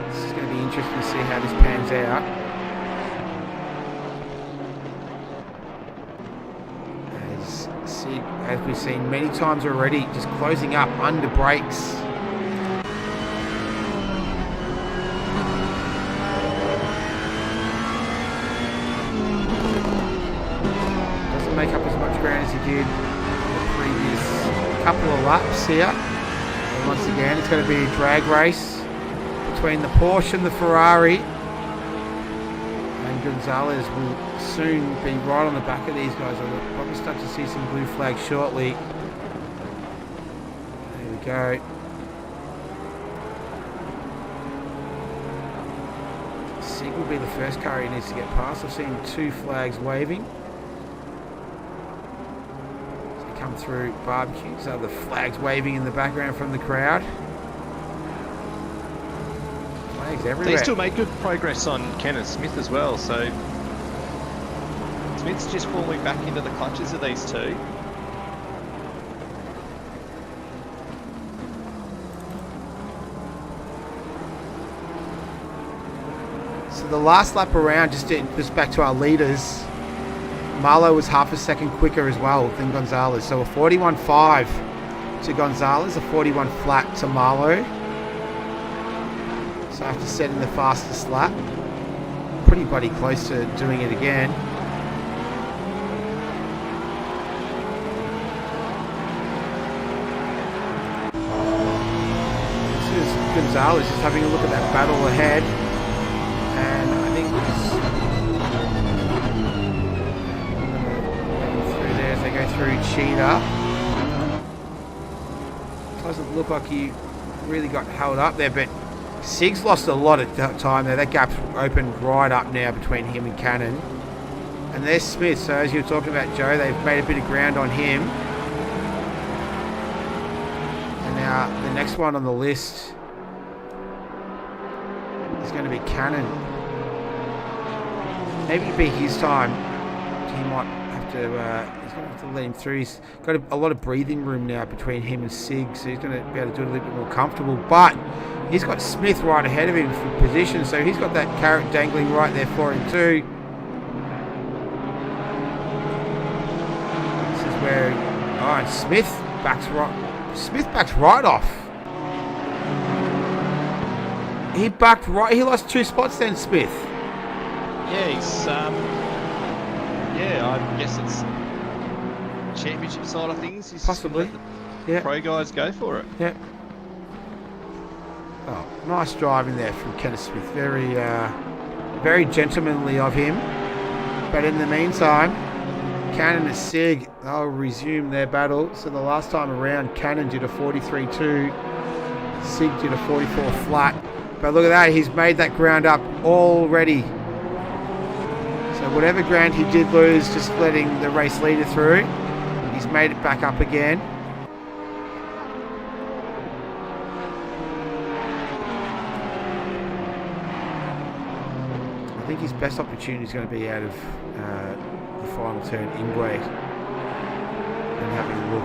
this is going to be interesting to see how this pans out. As we've seen many times already, just closing up under brakes. Doesn't make up as much ground as he did the previous couple of laps here. And once again, it's going to be a drag race between the Porsche and the Ferrari. And Gonzalez will soon be right on the back of these guys. We'll probably start to see some blue flags shortly. There we go. Sig will be the first car he needs to get past. I've seen 2 flags waving. As they come through barbecues, so the flags waving in the background from the crowd. Flags everywhere. They still made good progress on Kenneth Smith as well, so Smith's just falling back into the clutches of these two. So the last lap around, just back to our leaders, Marlowe was half a second quicker as well than Gonzalez. So a 41.5 to Gonzalez, a 41 flat to Marlowe. So after setting the fastest lap, pretty bloody close to doing it again. Gonzalez just having a look at that battle ahead, and I think through there as they go through Cheetah. Doesn't look like he really got held up there, but Sig's lost a lot of time there. That gap's opened right up now between him and Cannon. And there's Smith, so as you were talking about, Joe, they've made a bit of ground on him. And now the next one on the list is going to be Cannon. Maybe it'll be his time. He might have to, he's going to have to let him through. He's got a lot of breathing room now between him and Sig, so he's going to be able to do it a little bit more comfortable. But he's got Smith right ahead of him for position, so he's got that carrot dangling right there for him too. This is where, and Smith backs right off. He backed right. He lost 2 spots then, Smith. Yeah, he's I guess it's championship side of things. He's Possibly. Yeah. Pro guys go for it. Yeah. Oh, nice driving there from Kenneth Smith. Very, very gentlemanly of him. But in the meantime, Cannon and Sig, they'll resume their battle. So the last time around, Cannon did a 43.2. Sig did a 44 flat. But look at that, he's made that ground up already. So whatever ground he did lose, just letting the race leader through, he's made it back up again. I think his best opportunity is going to be out of the final turn, Ingwe, and having a look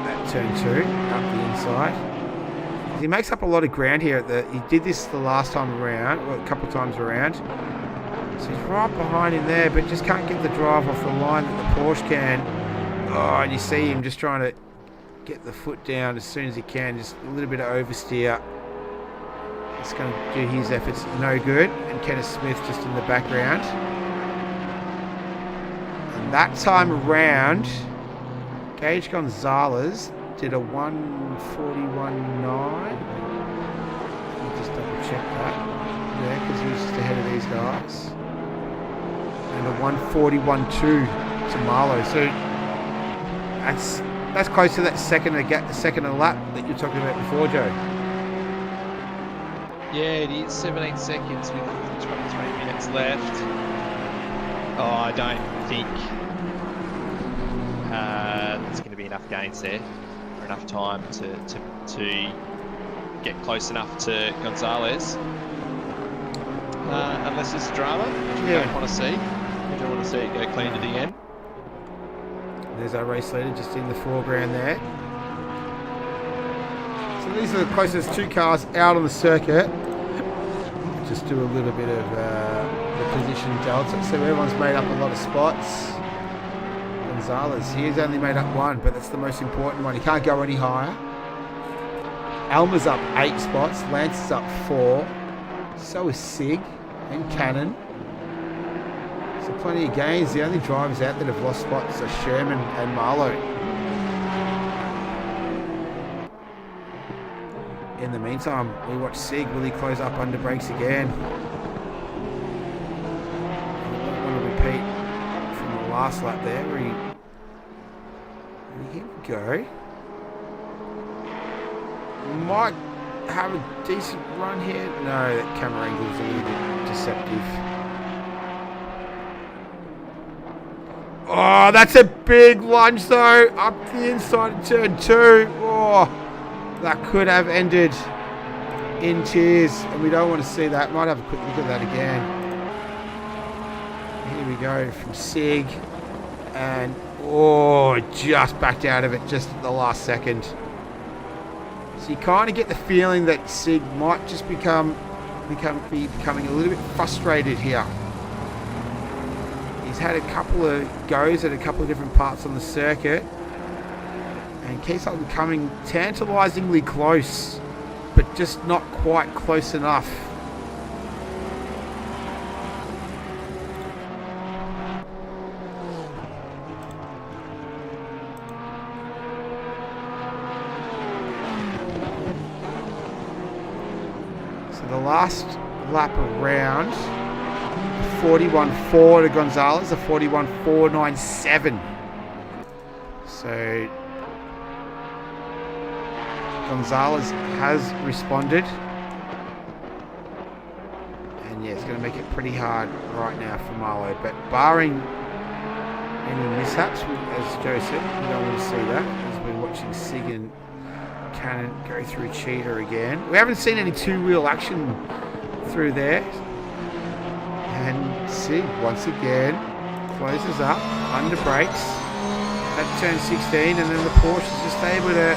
at turn 2, up the inside. He makes up a lot of ground here. He did this the last time around, well, a couple of times around. So he's right behind him there, but just can't get the drive off the line that the Porsche can. Oh, and you see him just trying to get the foot down as soon as he can. Just a little bit of oversteer. It's going to do his efforts no good. And Kenneth Smith just in the background. And that time around, Gage Gonzalez did a 1:41.9. Let me just double check that. Yeah, because he was just ahead of these guys. And a 1:41.2 to Marlowe. So that's close to that second of the lap that you were talking about before, Joe. Yeah, it is 17 seconds with 23 minutes left. Oh, I don't think there's going to be enough gains there, or enough time to get close enough to Gonzalez. Unless it's drama, which we don't want to see. We don't want to see it go clean to the end. There's our race leader just in the foreground there. So these are the closest two cars out on the circuit. Just do a little bit of the position delta. So everyone's made up a lot of spots. Gonzalez, he's only made up one, but that's the most important one. He can't go any higher. Alma's up 8 spots. Lance is up 4. So is Sig and Cannon. So plenty of gains. The only drivers out that have lost spots are Sherman and Marlowe. In the meantime, we watch Sig. Will he close up under brakes again? I want to repeat from the last lap there where here we go. Might have a decent run here. No, that camera angle is a little bit deceptive. Oh, that's a big lunge though, up the inside of turn 2. Oh, that could have ended in tears, and we don't want to see that. Might have a quick look at that again. Here we go from Sig, and just backed out of it just at the last second. So you kind of get the feeling that Sig might just be becoming a little bit frustrated here. He's had a couple of goes at a couple of different parts on the circuit and keeps on becoming tantalisingly close, but just not quite close enough. So the last lap around, 41.4 to Gonzalez, a 41.497. So Gonzalez has responded, and yeah, it's going to make it pretty hard right now for Marlowe. But barring any mishaps, as Joe said, we don't want to see that, as we're watching Sig and Cannon go through Cheetah again. We haven't seen any two-wheel action through there. And Sig, once again, closes up, under brakes at turn 16, and then the Porsche is just able to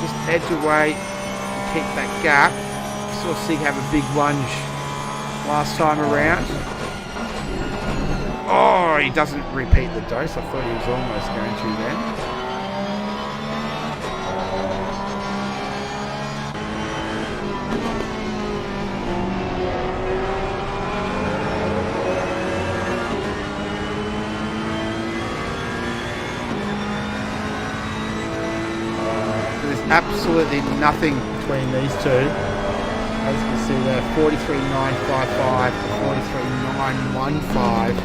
just edge away and keep that gap. Saw Sig have a big lunge last time around. Oh, he doesn't repeat the dose. I thought he was almost going to then. Absolutely nothing between these two. As you can see there, 43.955 to 43.915.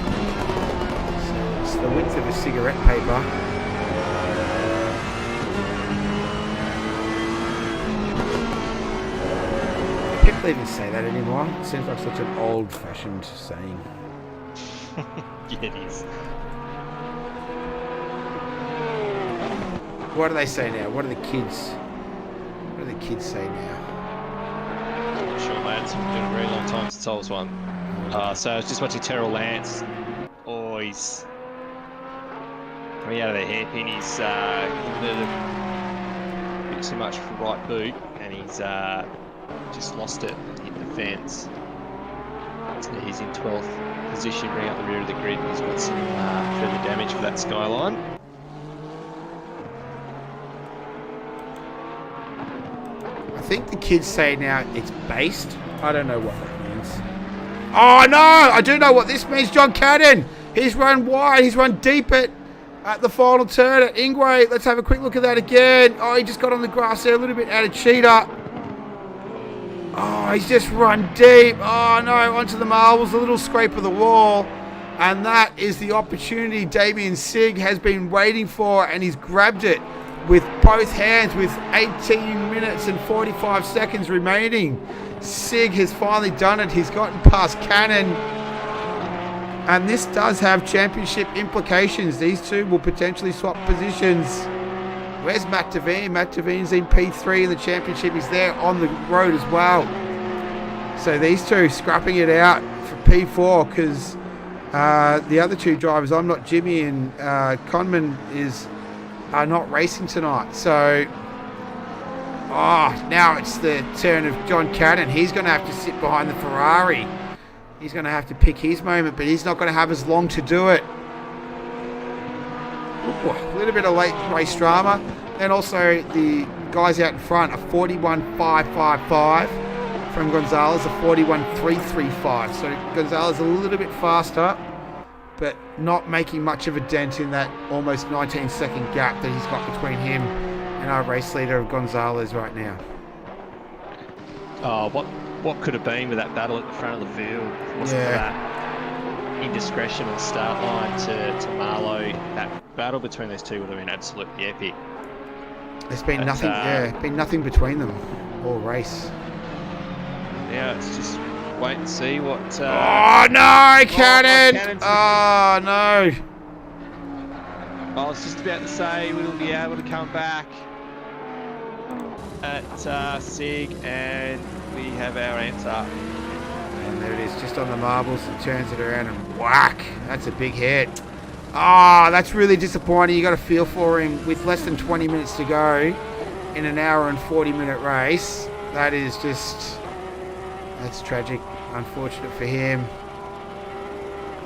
So it's the width of a cigarette paper. People even say that anymore. It seems like such an old-fashioned saying. Yeah, it is. What do they say now? What do the kids say now? I'm not sure, lads. It's been a very long time since I was one. So I was just watching Terrell Lance. Oh, he's coming out of the hairpin. He's given it a bit too much for right boot, and he's just lost it and hit the fence. He's in 12th position, right up the rear of the grid. He's got some further damage for that skyline. I think the kids say now it's based. I don't know what that means. Oh no! I do know what this means. John Cannon. He's run wide. He's run deep at the final turn at Ingwe. Let's have a quick look at that again. Oh, he just got on the grass there a little bit out of cheetah. Oh, he's just run deep. Oh no, onto the marbles, a little scrape of the wall. And that is the opportunity Damien Sig has been waiting for, and he's grabbed it with both hands with 18 minutes and 45 seconds remaining. Sig has finally done it. He's gotten past Cannon. And this does have championship implications. These two will potentially swap positions. Where's Matt Devine? Matt Devine's in P3 in the championship. He's there on the road as well. So these two scrapping it out for P4 because the other two drivers, I'm Not Jimmy and Conman, are not racing tonight. So now it's the turn of John Cannon. He's going to have to sit behind the Ferrari. He's going to have to pick his moment, but he's not going to have as long to do it. Ooh, a little bit of late race drama. And also the guys out in front, a 41.555 from Gonzalez, a 41.335. So Gonzalez a little bit faster, but not making much of a dent in that almost 19-second gap that he's got between him and our race leader of Gonzalez right now. Oh, what could have been with that battle at the front of the field? Wasn't that indiscretion on the start line to Marlowe? That battle between those two would have been absolutely epic. There's been nothing between them all race. Yeah, it's just wait and see what. Oh no, Cannon! Oh no! I was just about to say we'll be able to come back at Sig, and we have our answer. And there it is, just on the marbles, and turns it around and whack! That's a big hit. Oh, that's really disappointing. You got to feel for him with less than 20 minutes to go in an hour and 40-minute race. That is just, that's tragic. Unfortunate for him.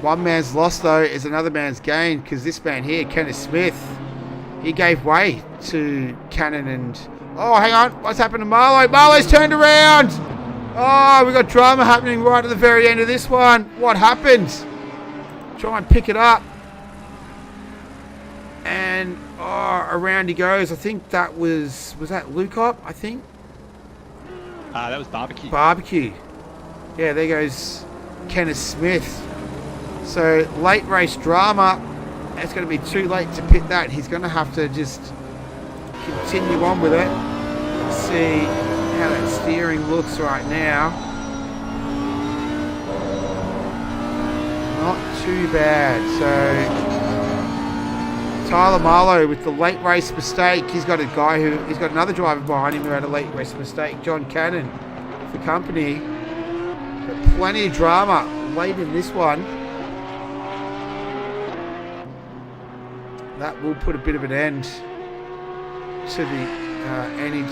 One man's loss, though, is another man's gain, because this man here, Kenneth Smith, he gave way to Cannon and... Oh, hang on. What's happened to Marlowe? Marlowe's turned around. Oh, we got drama happening right at the very end of this one. What happened? Try and pick it up. And around he goes. I think that was that Lukop, I think? That was Barbecue. Barbecue. Yeah, there goes Kenneth Smith. So late race drama. It's going to be too late to pit that. He's going to have to just continue on with it. Let's see how that steering looks right now. Not too bad. So Tyler Marlowe with the late race mistake. He's got he's got another driver behind him who had a late race mistake. John Cannon for company. But plenty of drama late in this one. That will put a bit of an end to the any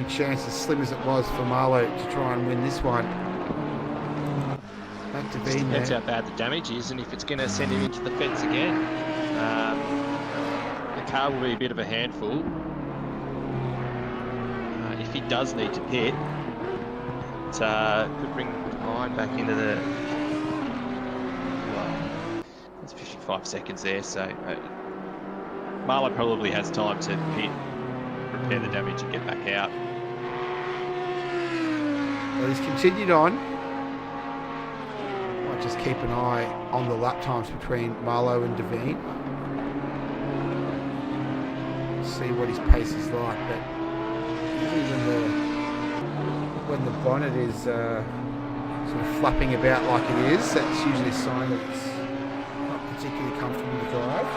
chance, as slim as it was for Marlowe to try and win this one. Back to Bean there. Depends how bad the damage is and if it's going to send him into the fence again. The car will be a bit of a handful. If he does need to pit, it could bring mine back into the... Well, that's 55 seconds there, so Marlowe probably has time to pit, repair the damage and get back out. Well, he's continued on. Might just keep an eye on the lap times between Marlowe and Devine. See what his pace is like, but even when the bonnet is sort of flapping about like it is, that's usually a sign that it's not particularly comfortable to drive.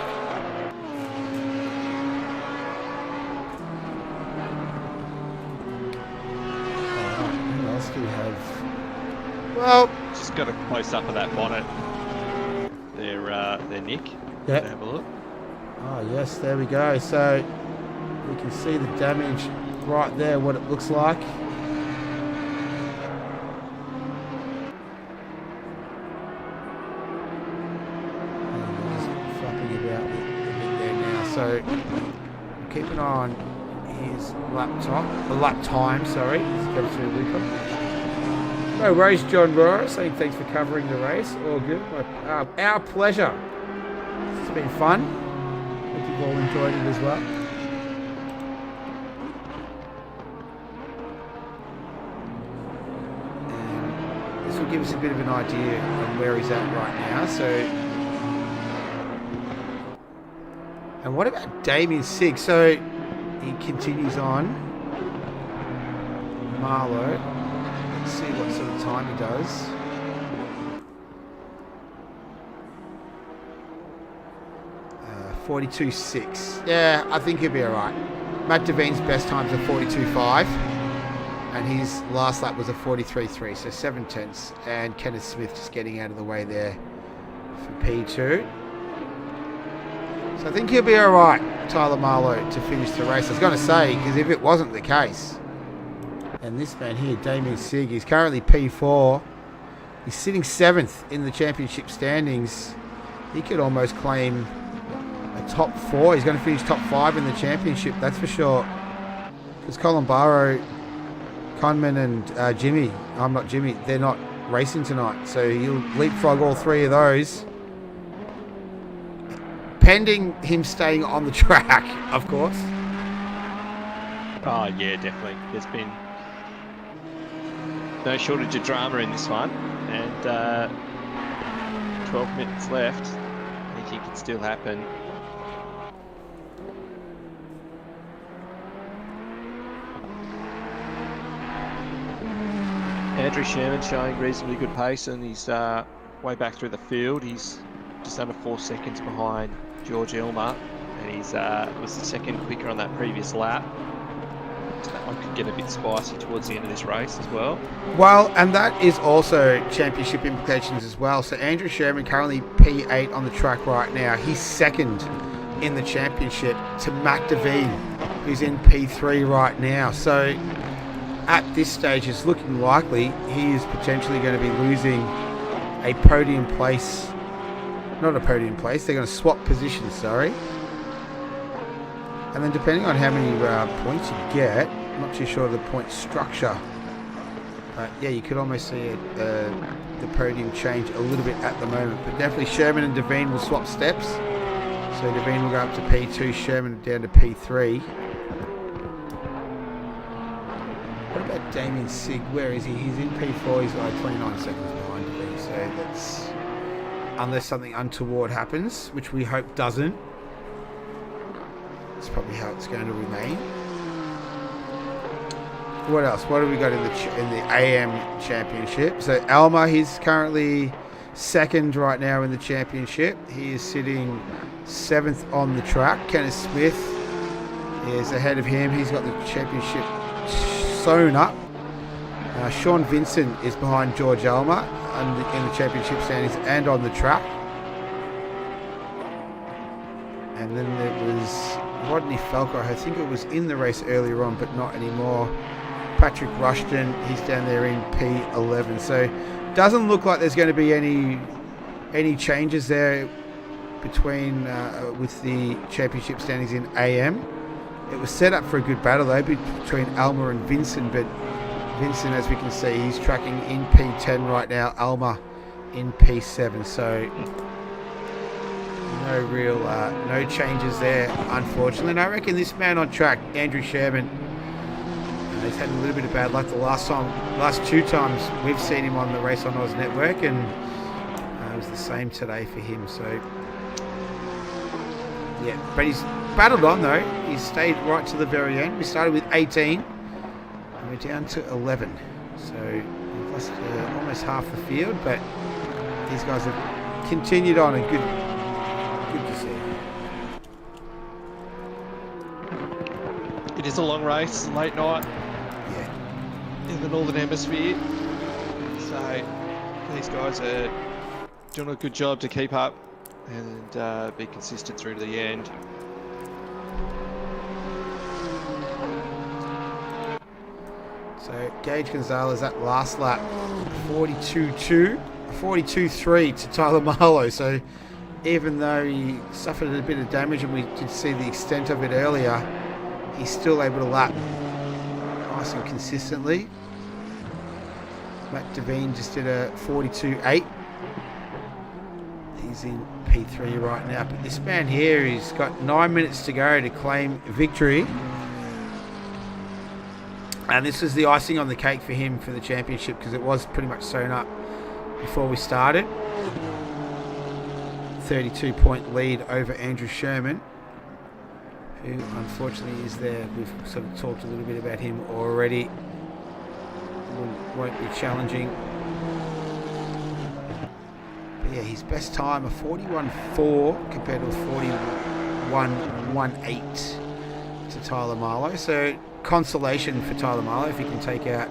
Who else do we have? Well, just got a close up of that bonnet. Their Nick. Yep. Have a look. Oh yes, there we go. So we can see the damage right there, what it looks like. So keep an eye on his lap time, sorry. It's going through Luca. No worries, John Rohrer, saying thanks for covering the race. All good. Our pleasure. It's been fun. Hope you've all enjoyed it as well. And this will give us a bit of an idea on where he's at right now. So, and what about Damien Sigg? So he continues on. Marlowe. Let's see what sort of time he does. Uh, 42.6. Yeah, I think he'll be alright. Matt Devine's best time's a 42.5. And his last lap was a 43.3. So 7 tenths. And Kenneth Smith just getting out of the way there for P2. So I think he'll be alright, Tyler Marlowe, to finish the race. I was going to say, because if it wasn't the case, and this man here, Damien Sigg, he's currently P4. He's sitting 7th in the championship standings. He could almost claim a top 4. He's going to finish top 5 in the championship, that's for sure. Because Colin Barrow, Conman and Jimmy, they're not racing tonight. So he'll leapfrog all 3 of those. Pending him staying on the track, of course. Oh, yeah, definitely. There's been no shortage of drama in this one. And 12 minutes left. Anything can still happen. Andrew Sherman showing reasonably good pace, and he's way back through the field. He's just under 4 seconds behind George Elmer, and he's was the second quicker on that previous lap. So that one could get a bit spicy towards the end of this race as well. Well, and that is also championship implications as well. So Andrew Sherman currently P8 on the track right now. He's second in the championship to Matt Devine, who's in P3 right now. So at this stage, it's looking likely he is potentially going to be losing a podium place. Not a podium place, they're going to swap positions, sorry. And then depending on how many points you get, I'm not too sure of the point structure. But yeah, you could almost see the podium change a little bit at the moment. But definitely Sherman and Devine will swap steps. So Devine will go up to P2, Sherman down to P3. What about Damien Sigg? Where is he? He's in P4, he's like 29 seconds behind Devine. So that's... unless something untoward happens, which we hope doesn't. That's probably how it's going to remain. What else? What have we got in the AM championship? So Alma, he's currently second right now in the championship. He is sitting 7th on the track. Kenneth Smith is ahead of him. He's got the championship sewn up. Sean Vincent is behind George Alma in the championship standings and on the track. And then there was Rodney Falco. I think it was in the race earlier on, but not anymore. Patrick Rushton, he's down there in P11. So doesn't look like there's going to be any changes there between with the championship standings in AM. It was set up for a good battle though between Alma and Vincent, but Vincent, as we can see, he's tracking in P10 right now. Alma in P7. So no real no changes there, unfortunately. And I reckon this man on track, Andrew Sherman, he's had a little bit of bad luck the last 2 times we've seen him on the Race on Oz network, and it was the same today for him. So yeah, but he's battled on though. He's stayed right to the very end. We started with 18 and we're down to 11. So we've lost almost half the field, but these guys have continued on, and good to see. It is a long race, late night. Yeah. In the Northern Hemisphere. So these guys are doing a good job to keep up and be consistent through to the end. So Gage Gonzalez at last lap, 42.3 to Tyler Marlowe. So even though he suffered a bit of damage, and we did see the extent of it earlier, he's still able to lap nice and consistently. Matt Devine just did a 42.8. He's in P3 right now, but this man here, he's got 9 minutes to go to claim victory. And this is the icing on the cake for him for the championship, because it was pretty much sewn up before we started. 32-point lead over Andrew Sherman, who unfortunately is there. We've sort of talked a little bit about him already. Won't be challenging. But yeah, his best time, a 41.4 compared to a 41.18 to Tyler Marlowe. So consolation for Tyler Marlowe if he can take out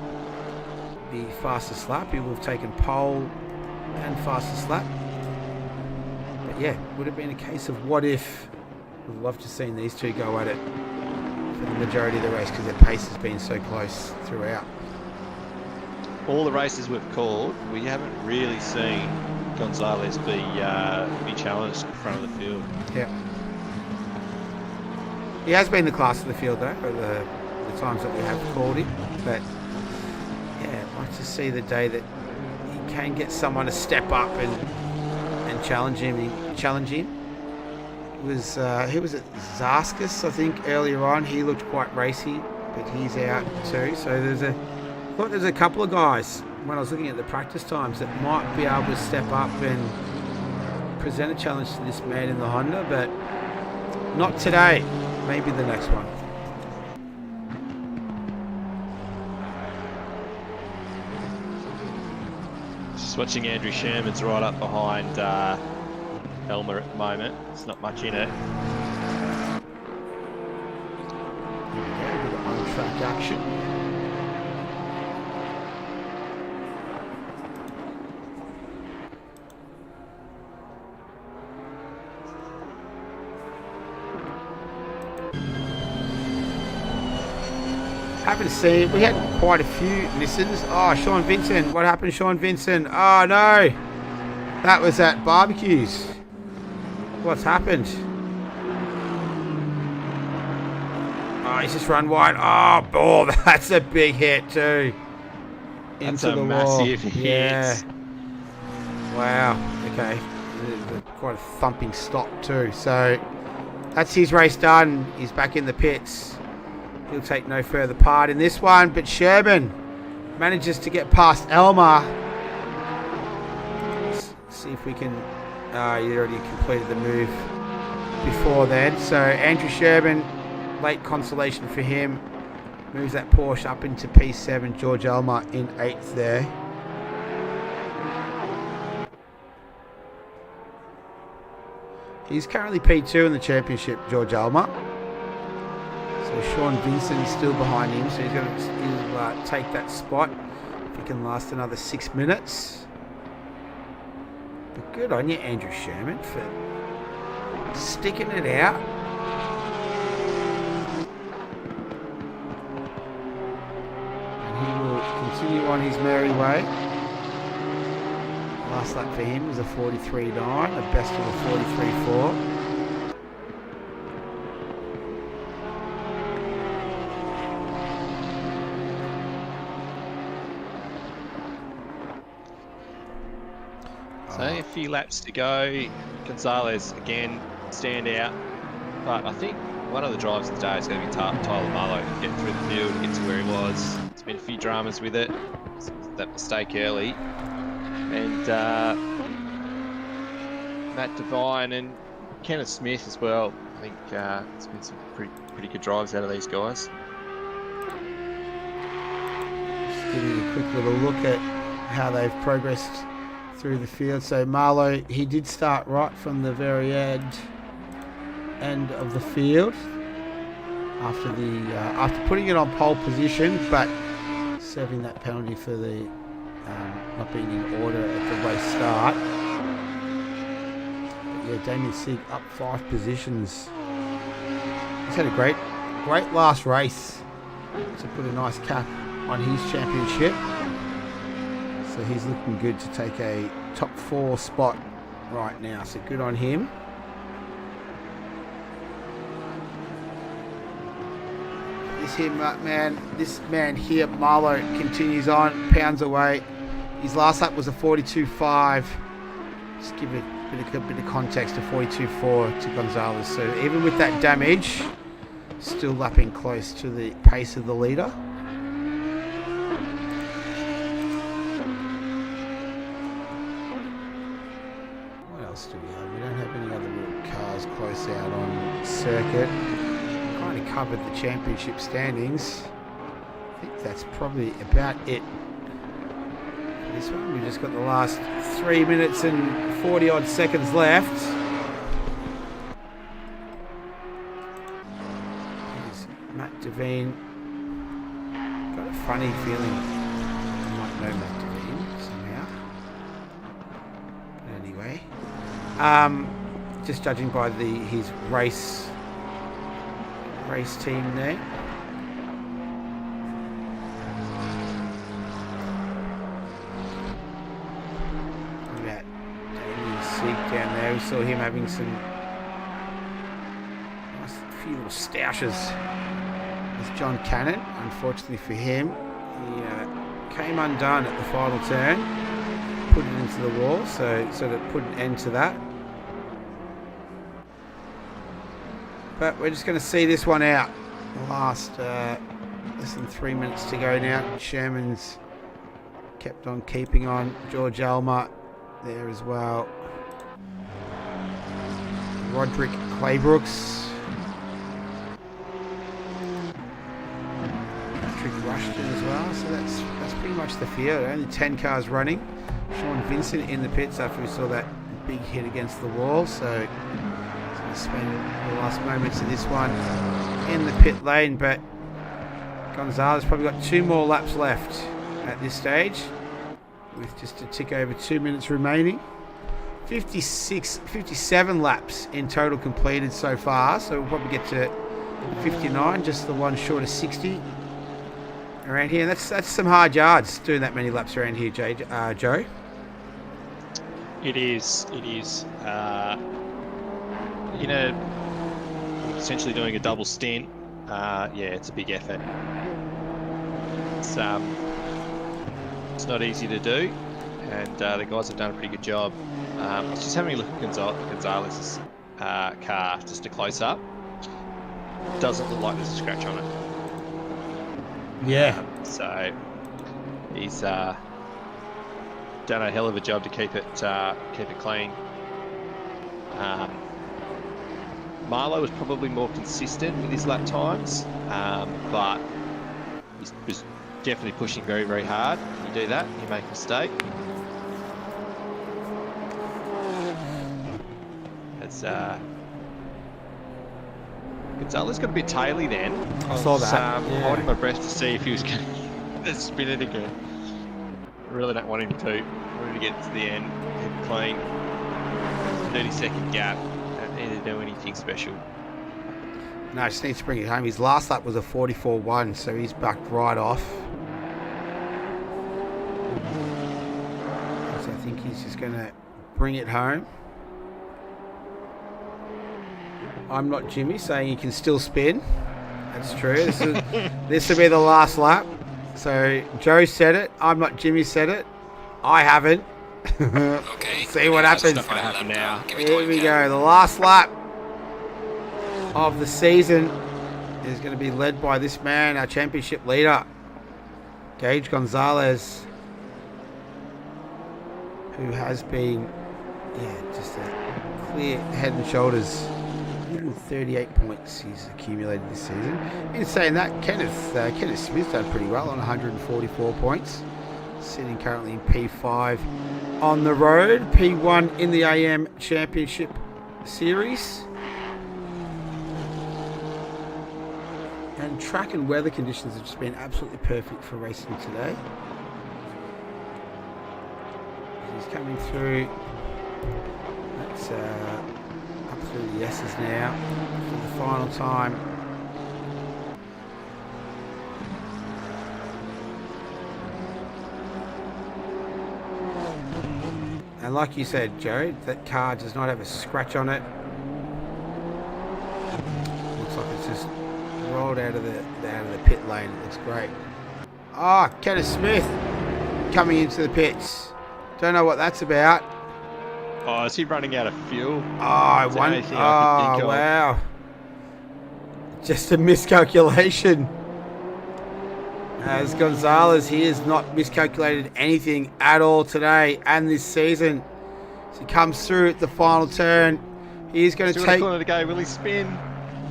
the fastest lap. He will have taken pole and fastest lap. But yeah, would have been a case of what if. Would love to have seen these two go at it for the majority of the race, because their pace has been so close throughout. All the races we've called, we haven't really seen Gonzalez be challenged in front of the field. Yeah. He has been the class of the field though, for the times that we have called him. But yeah, I'd like to see the day that he can get someone to step up and challenge him. He was at Zaskus, I think, earlier on. He looked quite racy, but he's out too. So there's a couple of guys when I was looking at the practice times that might be able to step up and present a challenge to this man in the Honda, but not today. Maybe the next one. Just watching Andrew Sherman's right up behind Elmer at the moment. There's not much in it. Yeah, a bit of on-track action. Happy to see. We had quite a few listens. Oh, Sean Vincent. What happened, Sean Vincent? Oh, no. That was at barbecues. What's happened? Oh, he's just run wide. Oh, that's a big hit too. That's a massive hit. Yeah. Wow. Okay. Quite a thumping stop too. So that's his race done. He's back in the pits. He'll take no further part in this one. But Sherman manages to get past Elmer. Let's see if we can... he already completed the move before then. So Andrew Sherman, late consolation for him. Moves that Porsche up into P7. George Elmer in 8th there. He's currently P2 in the championship, George Elmer. So Sean Vincent is still behind him, so he's going to take that spot if he can last another 6 minutes. But good on you, Andrew Sherman, for sticking it out. And he will continue on his merry way. Last lap for him was a 43.9, a best of a 43.4. So a few laps to go. Gonzalez again stand out, but I think one of the drives of the day is going to be Tyler Marlowe. Get through the field, get to where he was. There's been a few dramas with it. That mistake early, and Matt Devine and Kenneth Smith as well. I think it's been some pretty good drives out of these guys. Just giving you a quick little look at how they've progressed through the field. So Marlowe, he did start right from the very end of the field after putting it on pole position, but serving that penalty for the not being in order at the race start. But yeah, Damien Sieg up 5 positions. He's had a great last race to put a nice cap on his championship. So he's looking good to take a top 4 spot right now, so good on him. This man here, Marlowe, continues on, pounds away. His last lap was a 42.5. Just give it a bit of context to 42.4 to Gonzalez. So even with that damage, still lapping close to the pace of the leader. What else do we have? We don't have any other real cars close out on circuit. Kind of covered the championship standings. I think that's probably about it. This one, we've just got the last 3 minutes and 40 odd seconds left. Here's Matt Devine. Got a funny feeling I might know Matt Devine somehow. But anyway, just judging by his race team there. Down there, we saw him having some nice few little stoushes with John Cannon. Unfortunately for him, he came undone at the final turn, put it into the wall, so that put an end to that. But we're just going to see this one out. The last less than 3 minutes to go now. Sherman's kept on keeping on. George Alma there as well. Roderick Claybrooks. Patrick Rushton as well. So that's pretty much the field. Only 10 cars running. Sean Vincent in the pits after we saw that big hit against the wall. So he's going to spend the last moments of this one in the pit lane. But Gonzalez probably got 2 more laps left at this stage, with just a tick over 2 minutes remaining. 57 laps in total completed so far, so we'll probably get to 59, just the one short of 60 around here. And that's some hard yards doing that many laps around here, Joe. It is. Essentially doing a double stint. It's a big effort. It's not easy to do, and the guys have done a pretty good job. I was just having a look at Gonzalez's car, just a close-up. Doesn't look like there's a scratch on it. Yeah. So he's done a hell of a job to keep it clean. Marlowe was probably more consistent with his lap times, but he was definitely pushing very, very hard. You do that, you make a mistake. Gonzalez got a bit taily then. I saw that. Holding my breath to see if he was going to spin it again. I really don't want him to. I want him to get to the end, keep it clean. 30-second gap. Don't need to do anything special. No, just needs to bring it home. His last lap was a 44.1, so he's backed right off. So I think he's just going to bring it home. I'm not Jimmy saying he can still spin. That's true. This will be the last lap. So Joe said it. I'm not Jimmy said it. I haven't. Okay. See what happens. It's not going to happen now. Here we go. The last lap of the season is going to be led by this man, our championship leader, Gage Gonzalez, who has been, just a clear head and shoulders. 138 points he's accumulated this season. In saying that, Kenneth Smith's done pretty well on 144 points, sitting currently in P5 on the road, P1 in the AM Championship Series. And track and weather conditions have just been absolutely perfect for racing today. He's coming through. That's up through the S's now for the final time. And like you said, Joe, that car does not have a scratch on it. Looks like it's just rolled out of the pit lane. It looks great. Ah, Kenneth Smith coming into the pits. Don't know what that's about. Oh, is he running out of fuel? Oh, Is there anything I could think of? wow. Just a miscalculation. As Gonzalez, he has not miscalculated anything at all today and this season. So he comes through at the final turn. He is going to Still take... in the corner to go. Will he spin?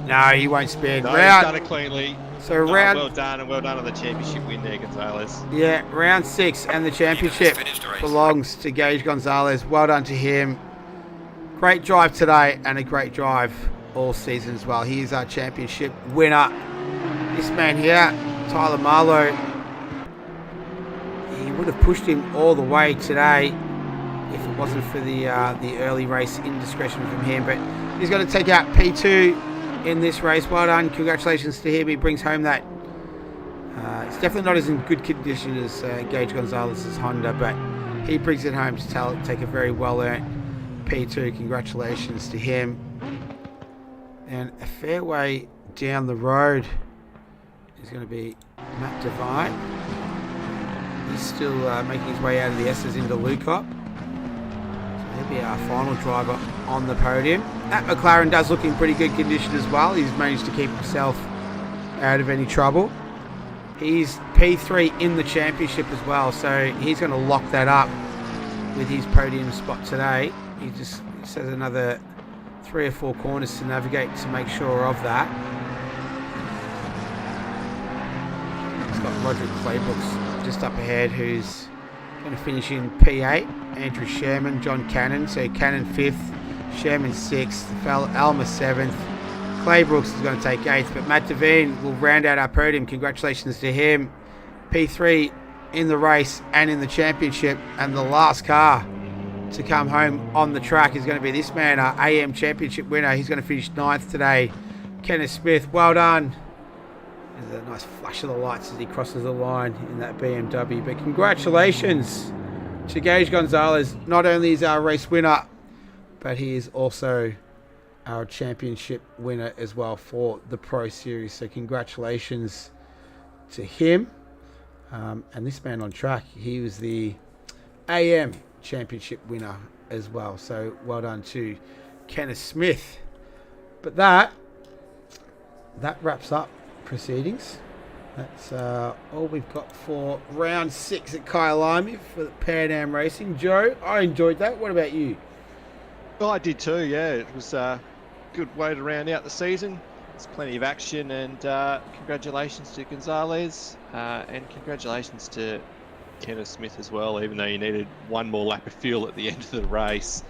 No, he won't spin. No, he's round... done it cleanly. So Oh, round... well done, and well done on the championship win there, Gonzalez. Yeah, round 6 and the championship belongs to Gage Gonzalez. Well done to him. Great drive today and a great drive all season as well. He is our championship winner. This man here, Tyler Marlowe, he would have pushed him all the way today if it wasn't for the early race indiscretion from him. But he's going to take out P2 in this race. Well done. Congratulations to him. He brings home that. It's definitely not as in good condition as Gage Gonzalez's Honda, but he brings it home to take a very well-earned P2. Congratulations to him. And a fair way down the road is going to be Matt Devine. He's still making his way out of the S's into Lukop. So he'll be our final driver on the podium. Matt McLaren does look in pretty good condition as well. He's managed to keep himself out of any trouble. He's P3 in the championship as well, so he's going to lock that up with his podium spot today. He just has another 3 or 4 corners to navigate to make sure of that. He's got Roderick Claybrooks just up ahead, who's going to finish in P8. Andrew Sherman, John Cannon, so Cannon 5th, Sherman 6th, Alma 7th. Claybrooks is going to take 8th, but Matt Devine will round out our podium. Congratulations to him. P3 in the race and in the championship, and the last car to come home on the track is going to be this man, our AM championship winner. He's going to finish 9th today. Kenneth Smith, well done. There's a nice flash of the lights as he crosses the line in that BMW. But congratulations to Gage Gonzalez. Not only is our race winner, but he is also our championship winner as well for the Pro Series. So congratulations to him. And this man on track, he was the AM championship winner as well. So well done to Kenneth Smith. But that wraps up proceedings. That's all we've got for round 6 at Kyalami for Pan Am Racing. Joe, I enjoyed that. What about you? Well, I did too, yeah. It was a good way to round out the season. There's plenty of action, and congratulations to Gonzalez, and congratulations to Kenneth Smith as well, even though you needed one more lap of fuel at the end of the race.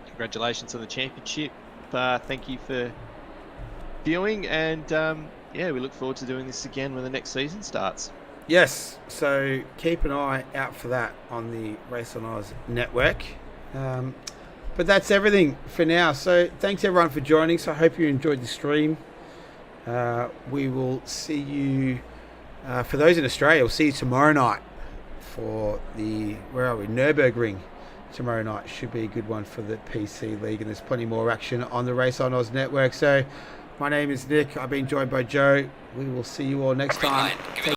Congratulations on the championship. Thank you for viewing, and yeah, we look forward to doing this again when the next season starts. Yes, so keep an eye out for that on the Race on Oz network. But that's everything for now. So thanks everyone for joining. So I hope you enjoyed the stream. We will see you, for those in Australia, we'll see you tomorrow night for the, where are we, Nürburgring tomorrow night. Should be a good one for the PC League, and there's plenty more action on the Race on Oz network. So my name is Nick. I've been joined by Joe. We will see you all next time.